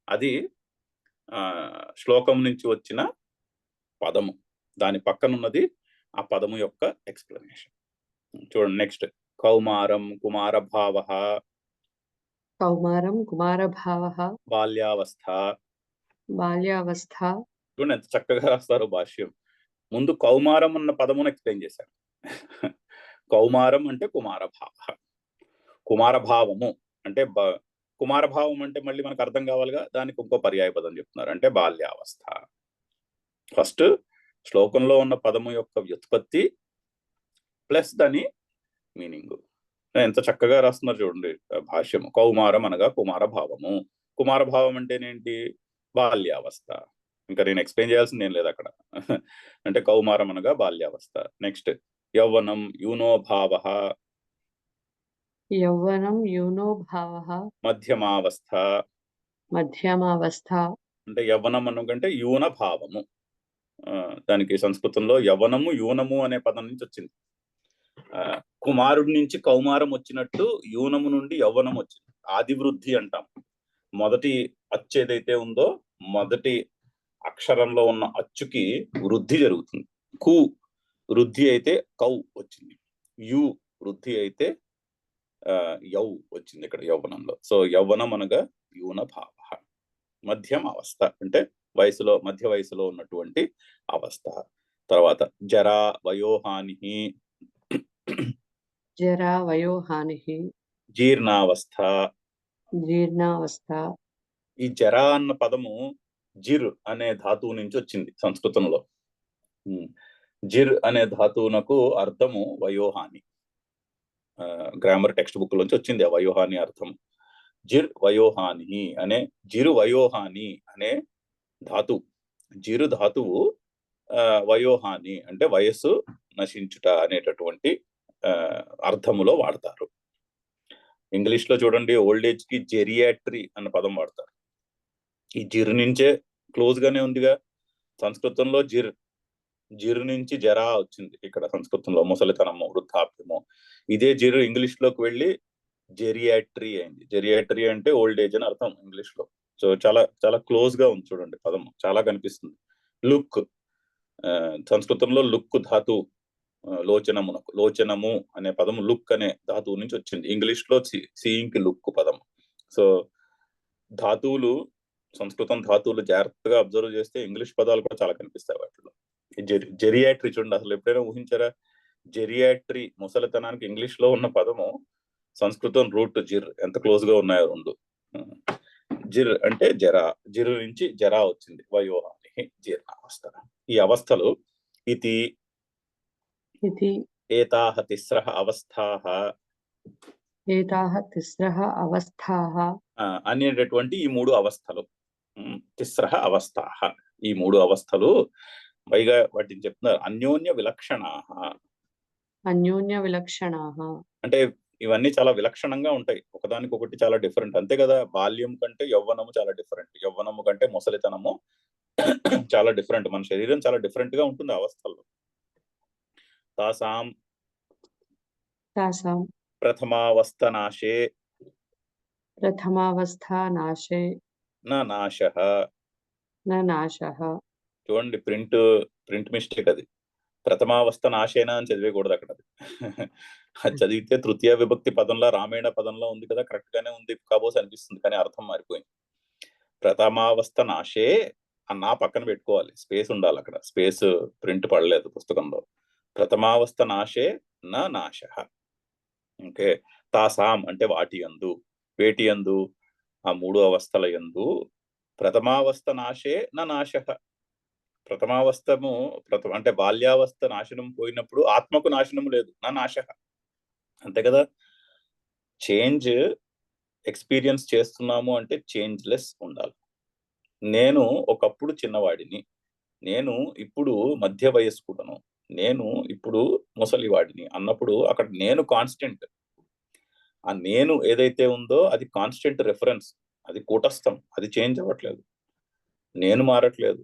అది శ్లోకం నుంచి వచ్చిన పదము, దాని పక్కన ఉన్నది ఆ పదము యొక్క ఎక్స్ప్లెనేషన్. చూడండి నెక్స్ట్, కౌమారం కుమారభావ, కౌమారం కుమారభావః, బాల్యావస్థ. బాల్యావస్థ. చూడండి ఎంత చక్కగా రాస్తారు భాష్యం. ముందు కౌమారం అన్న పదమును ఎక్స్ప్లెయిన్ చేశారు. కౌమారం అంటే కుమారభావ, కుమారభావము అంటే కుమారభావం అంటే మళ్ళీ మనకు అర్థం కావాలిగా, దానికి ఇంకో పర్యాయ పదం చెప్తున్నారు, అంటే బాల్యావస్థ. ఫస్ట్ శ్లోకంలో ఉన్న పదము యొక్క వ్యుత్పత్తి ప్లస్ దాని మీనింగ్. ఎంత చక్కగా రాస్తున్నారు చూడండి భాష్యము. కౌమారం అనగా కుమారభావము, కుమారభావం అంటేనేంటి, బాల్యావస్థ. ఇంకా నేను ఎక్స్ప్లెయిన్ చేయాల్సింది ఏం లేదు అక్కడ. అంటే కౌమారం అనగా బాల్యావస్థ. నెక్స్ట్ యౌవనం యూనోభావ, యౌవనం యూనోభావః, మధ్యమావస్థ. మధ్యమావస్థ. అంటే యవ్వనం అనుకంటే యూన భావము. దానికి సంస్కృతంలో యవ్వనము యూనము అనే పదం నుంచి వచ్చింది. కుమారుడి నుంచి కౌమారం వచ్చినట్టు యూనము నుండి యవ్వనం వచ్చింది. ఆదివృద్ధి అంటాం. మొదటి అచ్చు ఏదైతే ఉందో, మొదటి అక్షరంలో ఉన్న అచ్చుకి వృద్ధి జరుగుతుంది. కు వృద్ధి అయితే కౌ వచ్చింది, యు వృద్ధి అయితే యౌ వచ్చింది ఇక్కడ యవ్వనంలో. సో యవ్వనం అనగా యూన భావ. మధ్యం అవస్థ అంటే వయసులో, మధ్య వయసులో ఉన్నటువంటి అవస్థ. తర్వాత జరా వయోహాని, జరా వయోహాని, జీర్ణావస్థ. జీర్ణావస్థ. ఈ జరా అన్న పదము జిర్ అనే ధాతువు నుంచి వచ్చింది సంస్కృతంలో. జిర్ అనే ధాతువునకు అర్థము వయోహాని. గ్రామర్ టెక్స్ట్ బుక్ నుంచి వచ్చింది ఆ వయోహాని అర్థం. జిర్ వయోహాని అనే, జిరు వయోహాని అనే ధాతు, జిరు ధాతువు వయోహాని అంటే వయస్సు నశించుట అనేటటువంటి అర్థములో వాడతారు. ఇంగ్లీష్ లో చూడండి, ఓల్డ్ ఏజ్ కి జెరియాట్రీ అన్న పదం వాడతారు. ఈ జిర్ నుంచే క్లోజ్ గానే ఉందిగా. సంస్కృతంలో జిర్ నుంచి జరా వచ్చింది, ఇక్కడ సంస్కృతంలో ముసలితనము, వృద్ధాప్యము. ఇదే జిర్ ఇంగ్లీష్ లోకి వెళ్ళి జెరియాట్రీ అయింది. జెరియాట్రీ అంటే ఓల్డ్ ఏజ్ అని అర్థం ఇంగ్లీష్ లో. సో చాలా చాలా క్లోజ్ గా ఉంది చూడండి, పదం చాలా కనిపిస్తుంది. లుక్, సంస్కృతంలో లుక్ ధాతు లోచనమునకు, లోచనము అనే పదము లుక్ అనే ధాతువు నుంచి వచ్చింది. ఇంగ్లీష్ లో సీయింగ్ కి లుక్ పదం. సో ధాతువులు, సంస్కృతం ధాతువులు జాగ్రత్తగా అబ్జర్వ్ చేస్తే ఇంగ్లీష్ పదాలు కూడా చాలా కనిపిస్తాయి వాటిలో. జెరియాట్రీ చూడండి, అసలు ఎప్పుడైనా ఊహించారా? జెరియాట్రీ ముసలితనానికి ఇంగ్లీష్ లో ఉన్న పదము సంస్కృతం రూట్ జిర్, ఎంత క్లోజ్ గా ఉన్నాయో రెండు. జిర్ అంటే జరా, జిర్ నుంచి జరా వచ్చింది. వయోహాని జీర్ణావస్థ. ఈ అవస్థలు ఇతి ఏతాః తిస్రః అవస్థాః, ఏతాః తిస్రః అవస్థాః అనేటటువంటి ఈ మూడు అవస్థలు. తిస్రః అవస్థాః, ఈ మూడు అవస్థలు పైగా వాటిని చెప్తున్నారు అన్యోన్య విలక్షణాః. అన్యోన్య విలక్షణాః అంటే ఇవన్నీ చాలా విలక్షణంగా ఉంటాయి, ఒకదానికొకటి చాలా డిఫరెంట్. అంతే కదా, బాల్యం కంటే యవ్వనము చాలా డిఫరెంట్, యవ్వనము కంటే ముసలితనము చాలా డిఫరెంట్. మన శరీరం చాలా డిఫరెంట్ గా ఉంటుంది అవస్థల్లో. తాసాం ప్రథమావస్థ నాశే, ప్రథమావస్థా నాశే నాశః. నాశః. చూడండి, ప్రింట్ మిస్టేక్ అది. ప్రథమావస్థ నాశేనా అని చదివేయకూడదు అక్కడ. అది చదివితే తృతీయ విభక్తి పదంలో, రామేణ పదంలో ఉంది కదా, కరెక్ట్ గానే ఉంది కాబోస్ అనిపిస్తుంది, కానీ అర్థం మారిపోయింది. ప్రథమావస్థ నాశే అన్నా పక్కన పెట్టుకోవాలి, స్పేస్ ఉండాలి అక్కడ. స్పేస్ ప్రింట్ పడలేదు పుస్తకంలో. ప్రథమావస్థ నాశే నాశః. ఓకే. తాసాం అంటే వాటి యందు, వేటి యందు, ఆ మూడు అవస్థల యందు. ప్రథమావస్థ నాశే నాశః. ప్రథమావస్థము అంటే బాల్యావస్థ నాశనం పోయినప్పుడు ఆత్మకు నాశనము లేదు, నాశః. అంతే కదా. చేంజ్ ఎక్స్పీరియన్స్ చేస్తున్నాము అంటే చేంజ్లెస్ ఉండాలి. నేను ఒకప్పుడు చిన్నవాడిని, నేను ఇప్పుడు మధ్య వయస్కుడను, నేను ఇప్పుడు ముసలివాడిని అన్నప్పుడు అక్కడ నేను కాన్స్టెంట్. ఆ నేను ఏదైతే ఉందో అది కాన్స్టెంట్ రిఫరెన్స్, అది కూటస్థం, అది చేంజ్ అవ్వట్లేదు. నేను మారట్లేదు,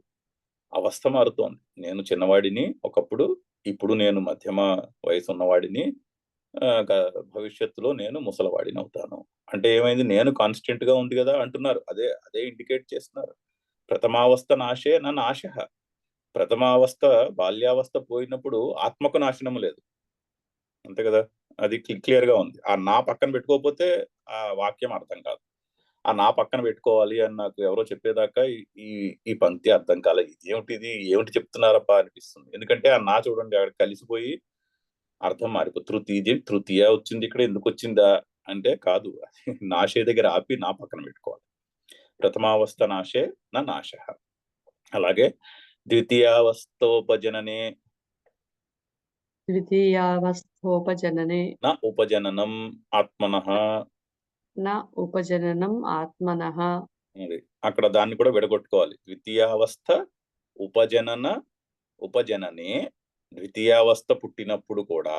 అవస్థ మారుతోంది. నేను చిన్నవాడిని ఒకప్పుడు, ఇప్పుడు నేను మధ్యమ వయసు ఉన్నవాడిని, భవిష్యత్తులో నేను ముసలివాడిని అవుతాను. అంటే ఏమైంది, నేను కాన్స్టెంట్ గా ఉంది కదా అంటున్నారు. అదే ఇండికేట్ చేస్తున్నారు. ప్రథమావస్థ నాశే నాశః. ప్రథమావస్థ బాల్యావస్థ పోయినప్పుడు ఆత్మకు నాశనము లేదు, అంతే కదా. అది క్లియర్ గా ఉంది. ఆ నా పక్కన పెట్టుకోకపోతే ఆ వాక్యం అర్థం కాదు. ఆ నా పక్కన పెట్టుకోవాలి అని నాకు ఎవరో చెప్పేదాకా ఈ ఈ పంక్తి అర్థం కాలేదు. ఏమిటి చెప్తున్నారప్పా అనిపిస్తుంది. ఎందుకంటే ఆ నా చూడండి అక్కడ కలిసిపోయి అర్థం మారిపోతుంది. తృతీయ వచ్చింది ఇక్కడ, ఎందుకు వచ్చిందా అంటే కాదు, నాశే దగ్గర ఆపి నా పక్కన పెట్టుకోవాలి. ప్రథమావస్థ నాశే నా నాశ. అలాగే ద్వితీయావస్థోపజననే ద్వితీయావస్థోపజననే నా ఉపజననం ఆత్మనః. న ఉపజననం ఆత్మనః. అది అక్కడ దాన్ని కూడా విడగొట్టుకోవాలి. ద్వితీయావస్థ ఉపజననే, ద్వితీయావస్థ పుట్టినప్పుడు కూడా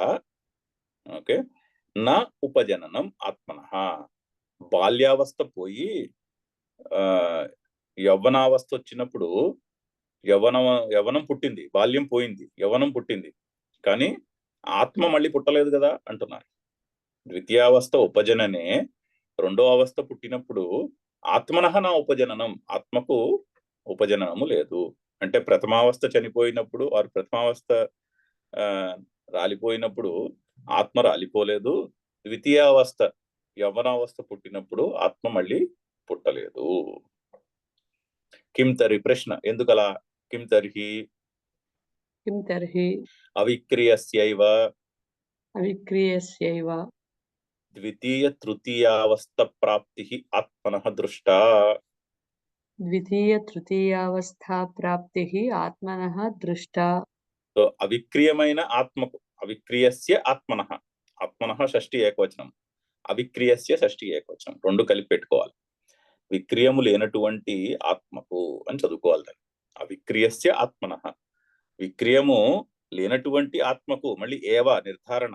ఓకే, నా ఉపజననం ఆత్మనః. బాల్యావస్థ పోయి యవ్వనావస్థ వచ్చినప్పుడు యవ్వనం పుట్టింది, బాల్యం పోయింది, యవ్వనం పుట్టింది, కానీ ఆత్మ మళ్ళీ పుట్టలేదు కదా అంటున్నారు. ద్వితీయావస్థ ఉపజననే, రెండో అవస్థ పుట్టినప్పుడు ఆత్మనః నా ఉపజననం, ఆత్మకు ఉపజననము లేదు. అంటే ప్రథమావస్థ చనిపోయినప్పుడు వారు ప్రథమావస్థ రాలిపోయినప్పుడు ఆత్మ రాలిపోలేదు. ద్వితీయావస్థ యవ్వనావస్థ పుట్టినప్పుడు ఆత్మ మళ్ళీ పుట్టలేదు. కిం తర్హి, ప్రశ్న ఎందుకలా? కిం తర్హి అవిక్రియస్యైవ ద్వితీయ తృతీయావస్థ ప్రాప్తి ఆత్మనః దృష్టా. ద్వితీయ తృతీయావస్థా ప్రాప్తి ఆత్మనః దృష్టా. సో అవిక్రియమైన ఆత్మకు, అవిక్రియస్య ఆత్మనః, ఆత్మనః షష్ఠి ఏకవచనం, అవిక్రియస్య షష్ఠి ఏకవచనం, రెండు కలిపి పెట్టుకోవాలి. విక్రియము లేనటువంటి ఆత్మకు అని చదువుకోవాలి దాన్ని. అవిక్రియస్య ఆత్మనః, విక్రియము లేనటువంటి ఆత్మకు మళ్ళీ ఏవ నిర్ధారణ.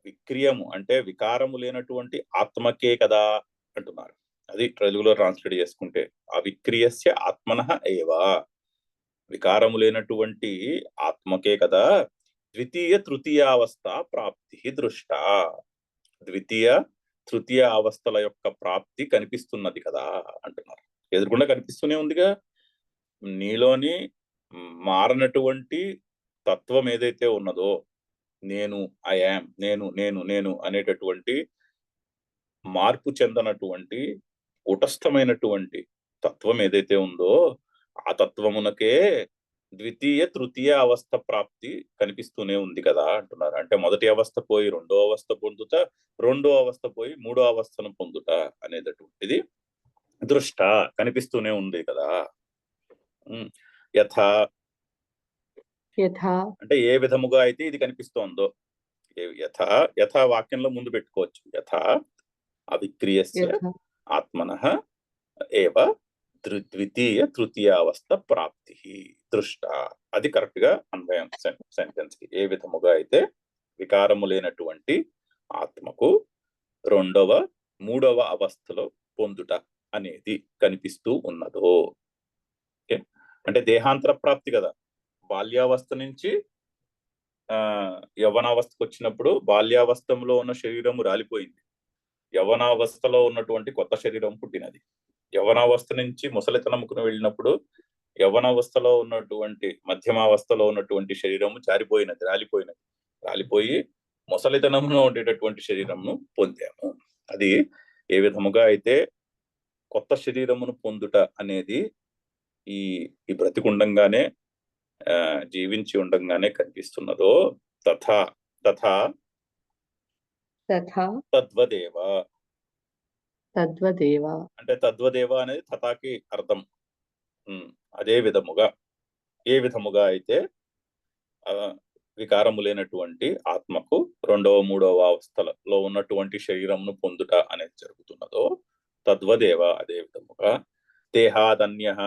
విక్రియము అంటే వికారము లేనటువంటి ఆత్మకే కదా అంటున్నారు. అది తెలుగులో ట్రాన్స్లేట్ చేసుకుంటే అవిక్రియస్య ఆత్మనః ఏవ, వికారము లేనటువంటి ఆత్మకే కదా ద్వితీయ తృతీయావస్థ ప్రాప్తి దృష్ట. ద్వితీయ తృతీయ అవస్థల యొక్క ప్రాప్తి కనిపిస్తున్నది కదా అంటున్నారు. ఎదురుకుండా కనిపిస్తూనే ఉందిగా. నీలోని మారనటువంటి తత్వం ఏదైతే ఉన్నదో, నేను ఐ యామ్, నేను నేను నేను అనేటటువంటి మార్పు చెందనటువంటి కూటస్థమైనటువంటి తత్వం ఏదైతే ఉందో, ఆ తత్వమునకే ద్వితీయ తృతీయ అవస్థ ప్రాప్తి కనిపిస్తూనే ఉంది కదా అంటున్నారు. అంటే మొదటి అవస్థ పోయి రెండో అవస్థ పొందుట, రెండో అవస్థ పోయి మూడో అవస్థను పొందుట అనేటటువంటిది దృష్ట కనిపిస్తూనే ఉంది కదా. యథా అంటే ఏ విధముగా అయితే ఇది కనిపిస్తోందో, యథా వాక్యంలో ముందు పెట్టుకోవచ్చు. యథా అవిక్రియస్య ఆత్మనః ఏవ ద్వితీయ తృతీయావస్థ ప్రాప్తి దృష్ట. అది కరెక్ట్ గా అన్వయం సెంటెన్స్ కి. ఏ విధముగా అయితే వికారము లేనటువంటి ఆత్మకు రెండవ మూడవ అవస్థలో పొందుట అనేది కనిపిస్తూ ఉన్నదో. అంటే దేహాంతర ప్రాప్తి కదా. బాల్యావస్థ నుంచి యవ్వనావస్థకు వచ్చినప్పుడు బాల్యావస్థలో ఉన్న శరీరము రాలిపోయింది, యవ్వనావస్థలో ఉన్నటువంటి కొత్త శరీరం పుట్టినది. యవ్వనావస్థ నుంచి ముసలితనముకు వెళ్ళినప్పుడు యవ్వనావస్థలో ఉన్నటువంటి మధ్యమావస్థలో ఉన్నటువంటి శరీరము రాలిపోయి ముసలితనంలో ఉండేటటువంటి శరీరమును పొందాము. అది ఏ విధముగా అయితే కొత్త శరీరమును పొందుట అనేది ఈ బ్రతికుండంగానే జీవించి ఉండంగానే కనిపిస్తున్నదో, తథా తద్వదేవ అంటే తద్వదేవ అనేది తథాకి అర్థం. అదే విధముగా, ఏ విధముగా అయితే వికారము లేనటువంటి ఆత్మకు రెండవ మూడవ అవస్థలలో ఉన్నటువంటి శరీరమును పొందుట అనేది జరుగుతున్నదో, తద్వదేవ అదే విధముగా దేహాదన్యః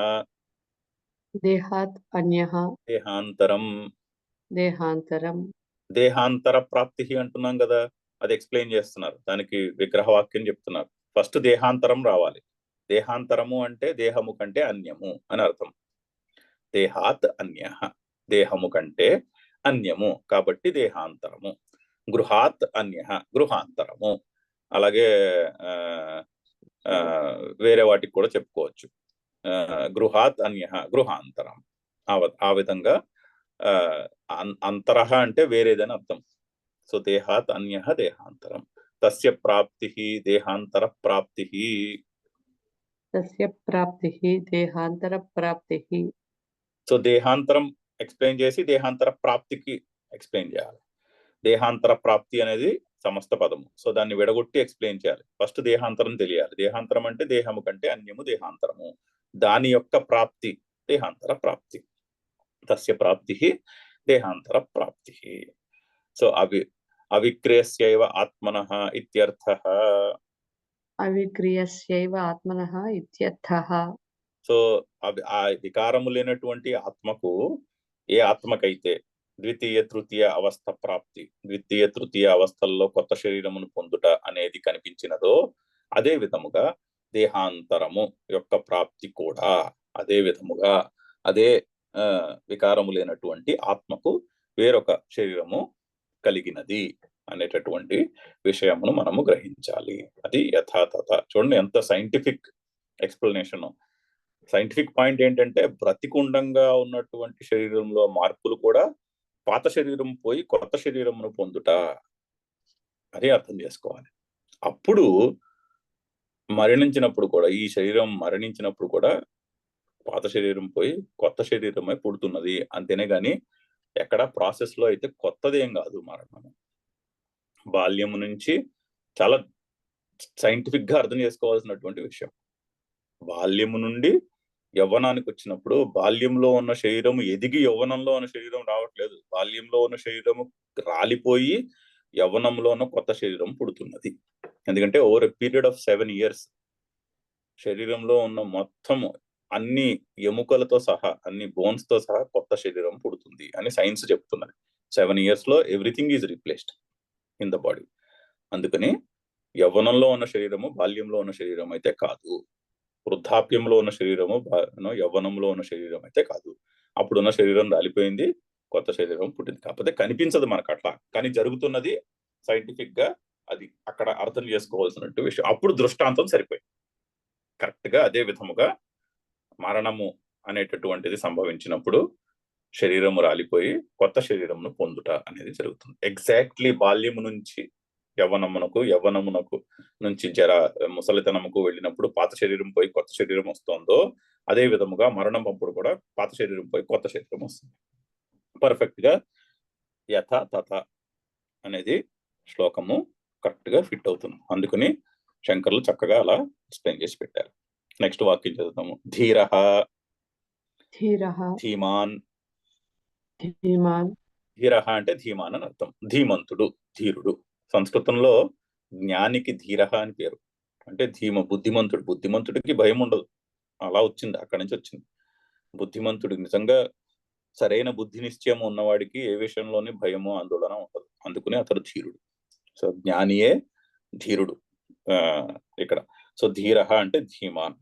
దేహాంతర ప్రాప్తి అంటున్నాం కదా. అది ఎక్స్ప్లెయిన్ చేస్తున్నారు. దానికి విగ్రహవాక్యం చెప్తున్నారు. ఫస్ట్ దేహాంతరం రావాలి. దేహాంతరము అంటే దేహము కంటే అన్యము అని అర్థం. దేహాత్ అన్యః, దేహము కంటే అన్యము కాబట్టి దేహాంతరము. గృహాత్ అన్యః, గృహాంతరము. అలాగే వేరే వాటికి కూడా చెప్పుకోవచ్చు. గృహాత్ అన్యః, గృహాంతరం. ఆ విధంగా అంతరహ అంటే వేరేదని అర్థం. సో దేహాత్ అన్యః దేహాంతరం, తస్య ప్రాప్తి దేహాంతర ప్రాప్తి. తస్య ప్రాప్తిః దేహాంతర ప్రాప్తిః. సో దేహాంతరం ఎక్స్ప్లెయిన్ చేసి దేహాంతర ప్రాప్తికి ఎక్స్ప్లెయిన్ చేయాలి. దేహాంతర ప్రాప్తి అనేది సమస్త పదము. సో దాన్ని విడగొట్టి ఎక్స్ప్లెయిన్ చేయాలి. ఫస్ట్ దేహాంతరం తెలియాలి. దేహాంతరం అంటే దేహము కంటే అన్యము దేహాంతరము, దాని యొక్క ప్రాప్తి దేహాంతర ప్రాప్తి. తస్య ప్రాప్తి దేహాంతర ప్రాప్తి. సో అవిక్రియస్యైవ ఆత్మనః ఇత్యర్థః. అవిక్రియస్యైవ ఆత్మనః ఇత్యర్థః. సో ఆ వికారము లేనటువంటి ఆత్మకు, ఏ ఆత్మకైతే ద్వితీయ తృతీయ అవస్థ ప్రాప్తి, ద్వితీయ తృతీయ అవస్థల్లో కొత్త శరీరమును పొందుట అనేది కనిపించినదో, అదే విధముగా దేహాంతరము యొక్క ప్రాప్తి కూడా అదే విధముగా, అదే వికారము లేనటువంటి ఆత్మకు వేరొక శరీరము కలిగినది అనేటటువంటి విషయమును మనము గ్రహించాలి. అది యథాతథ. చూడండి ఎంత సైంటిఫిక్ ఎక్స్ప్లెనేషన్. సైంటిఫిక్ పాయింట్ ఏంటంటే బ్రతికుండంగా ఉన్నటువంటి శరీరంలో మార్పులు కూడా పాత శరీరం పోయి కొత్త శరీరమును పొందుట అని అర్థం చేసుకోవాలి. అప్పుడు మరణించినప్పుడు కూడా, ఈ శరీరం మరణించినప్పుడు కూడా పాత శరీరం పోయి కొత్త శరీరమై పుడుతున్నది అంతేనే గాని ఎక్కడ ప్రాసెస్ లో అయితే కొత్తదేం కాదు మరణము. బాల్యము నుంచి చాలా సైంటిఫిక్ గా అర్థం చేసుకోవాల్సినటువంటి విషయం. బాల్యము నుండి యవ్వనానికి వచ్చినప్పుడు బాల్యంలో ఉన్న శరీరము ఎదిగి యవ్వనంలో ఉన్న శరీరం రావట్లేదు. బాల్యంలో ఉన్న శరీరము రాలిపోయి యవ్వనంలో ఉన్న కొత్త శరీరం పుడుతున్నది. ఎందుకంటే over a period of 7 years శరీరంలో ఉన్న మొత్తము అన్ని ఎముకలతో సహా, అన్ని బోన్స్ తో సహా కొత్త శరీరం పుడుతుంది అని సైన్స్ చెప్తున్నది. 7 years లో everything is replaced in the body. అందుకని యవ్వనంలో ఉన్న శరీరము బాల్యంలో ఉన్న శరీరం అయితే కాదు, వృద్ధాప్యంలో ఉన్న శరీరము యవ్వనంలో ఉన్న శరీరం అయితే కాదు. అప్పుడున్న శరీరం రాలిపోయింది, కొత్త శరీరం పుట్టింది. కాకపోతే కనిపించదు మనకు అట్లా, కానీ జరుగుతున్నది సైంటిఫిక్ గా. అది అక్కడ అర్థం చేసుకోవాల్సినట్టు విషయం. అప్పుడు దృష్టాంతం సరిపోయింది. కరెక్ట్ గా అదే విధముగా మరణము అనేటటువంటిది సంభవించినప్పుడు శరీరము రాలిపోయి కొత్త శరీరమును పొందుట అనేది జరుగుతుంది. ఎగ్జాక్ట్లీ బాల్యము నుంచి యవ్వనమునకు నుంచి ముసలితనముకు వెళ్ళినప్పుడు పాత శరీరం పోయి కొత్త శరీరం వస్తుందో, అదే విధముగా మరణం అప్పుడు కూడా పాత శరీరం పోయి కొత్త శరీరం వస్తుంది. పర్ఫెక్ట్ గా యథా తథ అనేది శ్లోకము కరెక్ట్ గా ఫిట్ అవుతుంది. అందుకని శంకర్లు చక్కగా అలా ఎక్స్ప్లెయిన్ చేసి పెట్టారు. నెక్స్ట్ వాక్యం చదువుతాము. ధీరః, ధీమాన్. ధీరః అంటే ధీమాన్ అని అర్థం. ధీమంతుడు, ధీరుడు. సంస్కృతంలో జ్ఞానికి ధీరః అని పేరు. అంటే బుద్ధిమంతుడు. బుద్ధిమంతుడికి భయం ఉండదు, అలా వచ్చింది, అక్కడి నుంచి వచ్చింది. బుద్ధిమంతుడు, నిజంగా సరైన బుద్ధి నిశ్చయం ఉన్నవాడికి ఏ విషయంలోని భయము ఆందోళన ఉండదు. అందుకని అతడు ధీరుడు. సో జ్ఞానియే ధీరుడు ఇక్కడ. సో ధీరః అంటే ధీమాన్.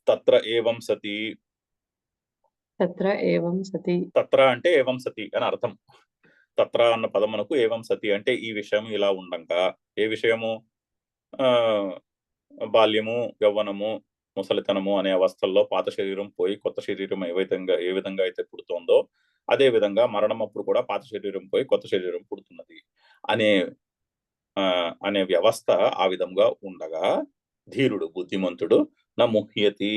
తత్ర ఏవం సతి. తత్ర అంటే ఏవం సతి అని అర్థం. తత్ర అన్న పదమునకు ఏవం సతి అంటే ఈ విషయం ఇలా ఉండంగా. ఏ విషయము? బాల్యము, యవ్వనము, ముసలితనము అనే అవస్థల్లో పాత శరీరం పోయి కొత్త శరీరం ఏ విధంగా అయితే పుడుతోందో, అదే విధంగా మరణం అప్పుడు కూడా పాత శరీరం పోయి కొత్త శరీరం పుడుతున్నది అనే వ్యవస్థ ఆ విధంగా ఉండగా ధీరుడు, బుద్ధిమంతుడు న ముహ్యతి,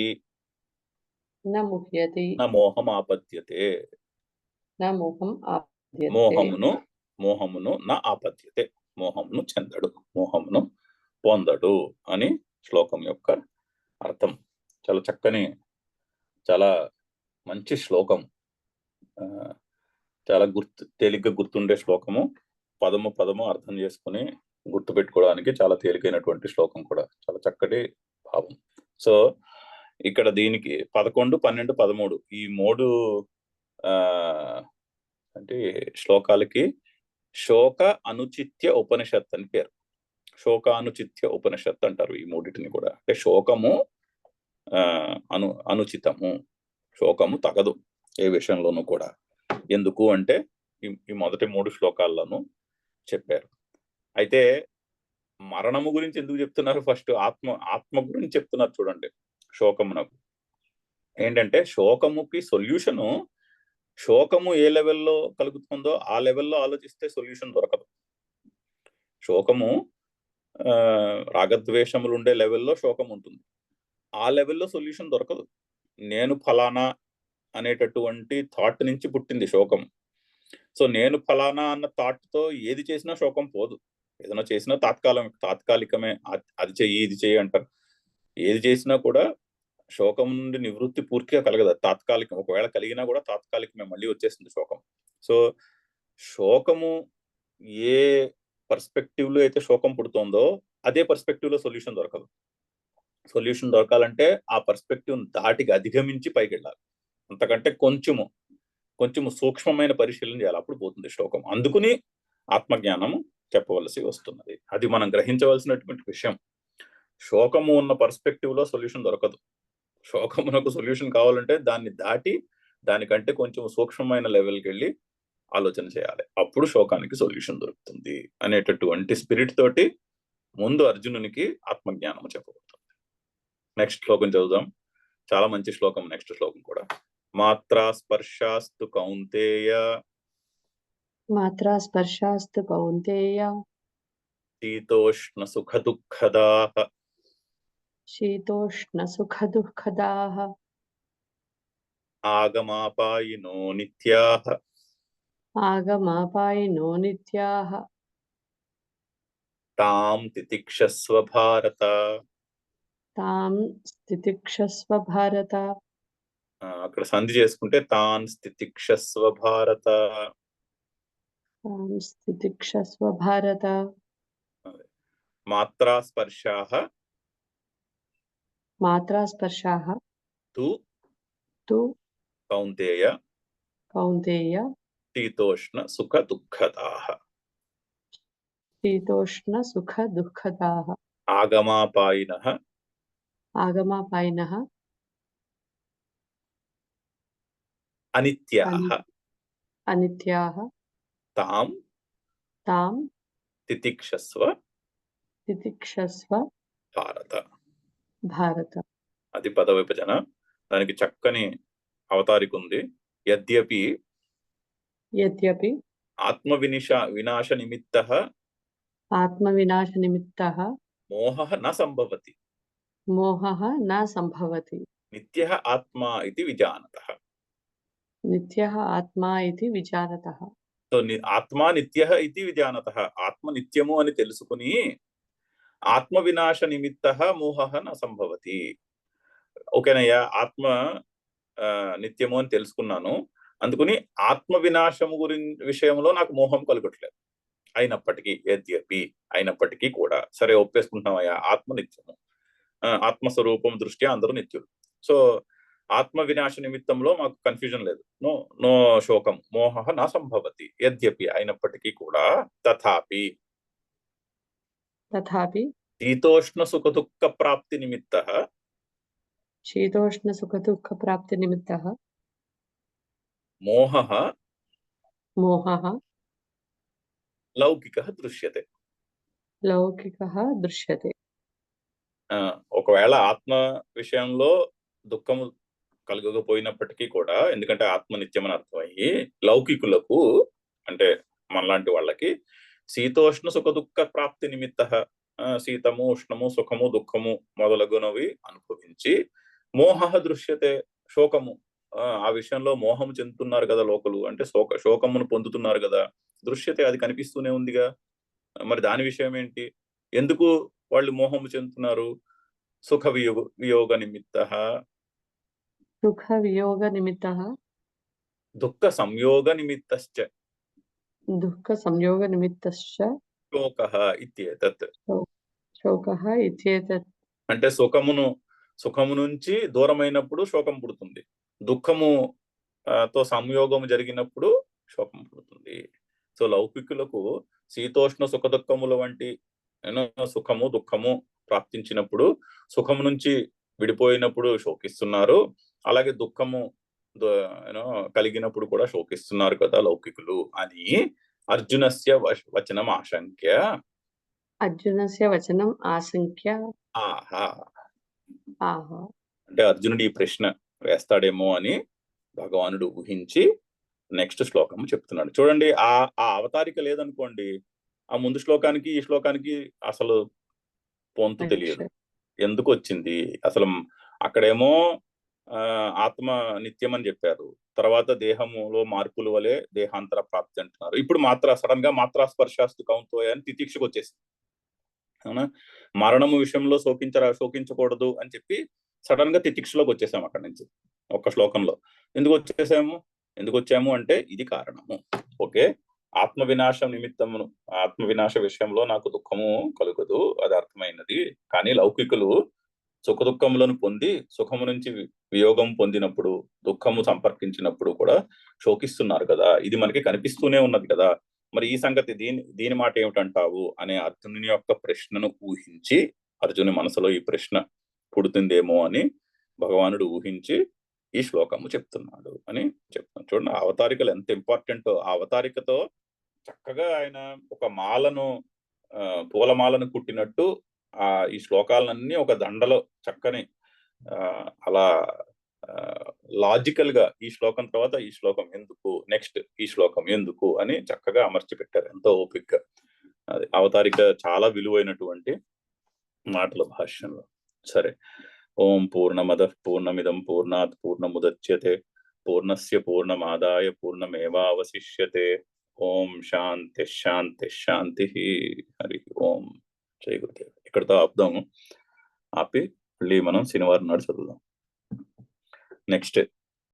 న మోహం ఆపద్యతే. మోహమును నా ఆపద్యతే, మోహమును చెందడు, మోహమును పొందడు అని శ్లోకం యొక్క అర్థం. చాలా చక్కని, చాలా మంచి శ్లోకం. చాలా తేలిగ్గా గుర్తుండే శ్లోకము. పదము అర్థం చేసుకుని గుర్తు పెట్టుకోవడానికి చాలా తేలికైనటువంటి శ్లోకం కూడా. చాలా చక్కటి భావం. సో ఇక్కడ దీనికి 11, 12, 13 ఈ 3 అంటే శ్లోకాలకి శోక అనుచిత్య ఉపనిషత్ అని పేరు. శోకానుచిత్య ఉపనిషత్ అంటారు ఈ మూడిటిని కూడా. అంటే శోకము అనుచితము, శోకము తగదు ఏ విషయంలోనూ కూడా. ఎందుకు అంటే ఈ మొదటి 3 శ్లోకాల్లోనూ చెప్పారు. అయితే మరణము గురించి ఎందుకు చెప్తున్నారు? ఫస్ట్ ఆత్మ గురించి చెప్తున్నారు. చూడండి, శోకమునకు ఏంటంటే శోకముకి సొల్యూషను శోకము ఏ లెవెల్లో కలుగుతుందో ఆ లెవెల్లో ఆలోచిస్తే సొల్యూషన్ దొరకదు. శోకము రాగద్వేషములు ఉండే లెవెల్లో శోకం ఉంటుంది. ఆ లెవెల్లో సొల్యూషన్ దొరకదు. నేను ఫలానా అనేటటువంటి థాట్ నుంచి పుట్టింది శోకం. సో నేను ఫలానా అన్న థాట్ తో ఏది చేసినా శోకం పోదు. ఏదైనా చేసినా తాత్కాలికమే. అది చెయ్యి ఇది చెయ్యి అంటారు. ఏది చేసినా కూడా శోకం నుండి నివృత్తి పూర్తిగా కలగదు. తాత్కాలికం. ఒకవేళ కలిగినా కూడా తాత్కాలికమే, మళ్ళీ వచ్చేస్తుంది శోకం. సో శోకము ఏ పర్స్పెక్టివ్ లో అయితే శోకం పుడుతోందో అదే పర్స్పెక్టివ్ లో సొల్యూషన్ దొరకదు. సొల్యూషన్ దొరకాలంటే ఆ పర్స్పెక్టివ్ దాటికి అధిగమించి పైకి వెళ్ళాలి. అంతకంటే కొంచెము సూక్ష్మమైన పరిశీలన చేయాలి, అప్పుడు పోతుంది శోకం. అందుకుని ఆత్మజ్ఞానము చెప్పవలసి వస్తున్నది. అది మనం గ్రహించవలసినటువంటి విషయం. శోకము ఉన్న పర్స్పెక్టివ్ లో సొల్యూషన్ దొరకదు. శోకమునకు సొల్యూషన్ కావాలంటే దాన్ని దాటి దానికంటే కొంచెం సూక్ష్మమైన లెవెల్కి వెళ్ళి ఆలోచన చేయాలి. అప్పుడు శోకానికి సొల్యూషన్ దొరుకుతుంది అనేటటువంటి స్పిరిట్ తోటి ముందు అర్జునునికి ఆత్మజ్ఞానం చెప్పబడుతుంది. నెక్స్ట్ శ్లోకం చదువుదాం. చాలా మంచి శ్లోకం నెక్స్ట్ శ్లోకం కూడా. మాత్రా స్పర్శాస్తు కౌంతేయ మాత్రా స్పర్శాస్తు కౌంతేయ శీతోష్ణ సుఖ దుఃఖదాః శీతోష్ణ సుఖ దుఃఖదాః ఆగమాపాయినో నిత్యాః ఆగమాపాయినో నిత్యాః తాం తితిక్షస్వ భారత. తాం స్థితిక్షస్వ భారత. అక్కడ సంధి చేసుకుంటే తాన్ స్థితిక్షస్వ భారత. తాం స్థితిక్షస్వ భారత. మాత్రా స్పర్శాః మాత్రా స్పర్శాః తు కౌంతేయ కౌంతేయ శీతోష్ణ సుఖ దుఃఖదాః శీతోష్ణ సుఖ దుఃఖదాః ఆగమాపాయినః ఆగమాపాయినః అనిత్యాః అనిత్యాః తాం తితిక్షస్వ తితిక్షస్వ భారత. భారత. అది పద విభజన. దానికి చక్కని అవతారిక ఉంది. యద్యపి వినాశ నిమిత్తః ఆత్మవినాశ నిమిత్తః మోహః న సంభవతి మోహః న సంభవతి నిత్యః ఆత్మా ఇతి విజానతః. నిత్యః ఆత్మా ఇతి విజానతః. సో ఆత్మా నిత్యః ఇతి విజానతః. ఆత్మ నిత్యము అని తెలుసుకుని ఆత్మ వినాశ నిమిత్తః మోహః న సంభవతి. ఓకేనయ్యా, ఆత్మ నిత్యము అని తెలుసుకున్నాను, అందుకుని ఆత్మ వినాశము విషయంలో నాకు మోహం కలగట్లేదు. అయినప్పటికీ కూడా సరే ఒప్పేసుకుంటున్నామయ్యా, ఆత్మ నిత్యము, ఆత్మస్వరూపం దృష్ట్యా అందరూ నిత్యులు. సో ఆత్మ వినాశ నిమిత్తంలో మాకు కన్ఫ్యూజన్ లేదు. నో శోకం, మోహ నా సంభవతి. యద్యపి అయినప్పటికీ కూడా తథాపి శీతోష్ణ సుఖ దుఃఖ ప్రాప్తి నిమిత్తః శీతోష్ణ సుఖ దుఃఖ ప్రాప్తి నిమిత్తః మోహః లౌకికః దృశ్యతే. ఒకవేళ ఆత్మ విషయంలో దుఃఖము కలగకపోయినప్పటికీ కూడా, ఎందుకంటే ఆత్మ నిత్యమని అర్థమయ్యి, లౌకికులకు అంటే మనలాంటి వాళ్ళకి శీతోష్ణ సుఖ దుఃఖ ప్రాప్తి నిమిత్తః శీతము, ఉష్ణము, సుఖము, దుఃఖము మొదలగునవి అనుభవించి మోహః దృశ్యతే, శోకము, ఆ విషయంలో మోహము చెందుతున్నారు కదా లోకలు, అంటే శోకమును పొందుతున్నారు కదా, దృశ్యతే, అది కనిపిస్తూనే ఉందిగా. మరి దాని విషయం ఏంటి? ఎందుకు వాళ్ళు మోహము చెందుతున్నారు? సుఖ వియోగ నిమిత్తః దుఃఖ సంయోగ నిమిత్తశ్చ శోకః ఇత్యేతత్. అంటే సుఖము నుంచి దూరమైనప్పుడు శోకం పుడుతుంది, దుఃఖము తో సంయోగము జరిగినప్పుడు శోకం పుడుతుంది. సో లౌకికులకు శీతోష్ణ సుఖ దుఃఖముల వంటి సుఖము దుఃఖము ప్రాప్తించినప్పుడు, సుఖము నుంచి విడిపోయినప్పుడు శోకిస్తున్నారు, అలాగే దుఃఖము కలిగినప్పుడు కూడా శోకిస్తున్నారు కదా లౌకికులు అని అర్జునస్య వచనం ఆశంక్య. ఆహా, అంటే అర్జునుడు ఈ ప్రశ్న వేస్తాడేమో అని భగవానుడు ఊహించి నెక్స్ట్ శ్లోకము చెప్తున్నాడు. చూడండి, ఆ ఆ అవతారిక లేదనుకోండి, ఆ ముందు శ్లోకానికి ఈ శ్లోకానికి అసలు పొంతు తెలియదు. ఎందుకు వచ్చింది అసలు? అక్కడేమో ఆత్మ నిత్యం అని చెప్పారు, తర్వాత దేహములో మార్పుల వలె దేహాంతర ప్రాప్తి అంటున్నారు. ఇప్పుడు సడన్ గా మాత్రా స్పర్శాస్తు కౌంతోయ అని తితిక్షకు వచ్చేసింది. అవునా? మరణము విషయంలో శోకించకూడదు అని చెప్పి సడన్ గా తితిక్షలోకి వచ్చేసాము అక్కడి నుంచి ఒక్క శ్లోకంలో. ఎందుకు వచ్చాము అంటే ఇది కారణము. ఓకే, ఆత్మ వినాశం నిమిత్తమును, ఆత్మ వినాశ విషయంలో నాకు దుఃఖము కలుగదు, అది అర్థమైనది. కానీ లౌకికులు సుఖ దుఃఖములను పొంది సుఖము నుంచి వియోగం పొందినప్పుడు, దుఃఖము సంపర్కించినప్పుడు కూడా శోకిస్తున్నారు కదా, ఇది మనకి కనిపిస్తూనే ఉన్నది కదా. మరి ఈ సంగతి దీని మాట ఏమిటంటావు అనే అర్జునుని యొక్క ప్రశ్నను ఊహించి, అర్జుని మనసులో ఈ ప్రశ్న పుడుతుందేమో అని భగవానుడు ఊహించి ఈ శ్లోకము చెప్తున్నాడు అని చెప్తున్నాడు. చూడండి, అవతారికలు ఎంత ఇంపార్టెంటో. ఆ అవతారికతో చక్కగా ఆయన ఒక మాలను, పూలమాలను కుట్టినట్టు ఈ శ్లోకాలన్నీ ఒక దండలో చక్కని అలా లాజికల్ గా ఈ శ్లోకం తర్వాత ఈ శ్లోకం ఎందుకు, నెక్స్ట్ ఈ శ్లోకం ఎందుకు అని చక్కగా అమర్చి పెట్టారు, ఎంతో ఓపికగా. అది అవతారిక చాలా విలువైనటువంటి మాటల భాష్యంలో. సరే, ఓం పూర్ణమద పూర్ణమిదం పూర్ణాత్ పూర్ణముదచ్యతే పూర్ణస్య పూర్ణమాదాయ పూర్ణమేవావశిష్యతే. ఓం శాంతి శాంతి శాంతి. హరి ఓం. జై గురుదేవ్. ఇక్కడతో ఆపుదాము. ఆపి మళ్ళీ మనం శనివారం నాడు చదువుదాం. నెక్స్ట్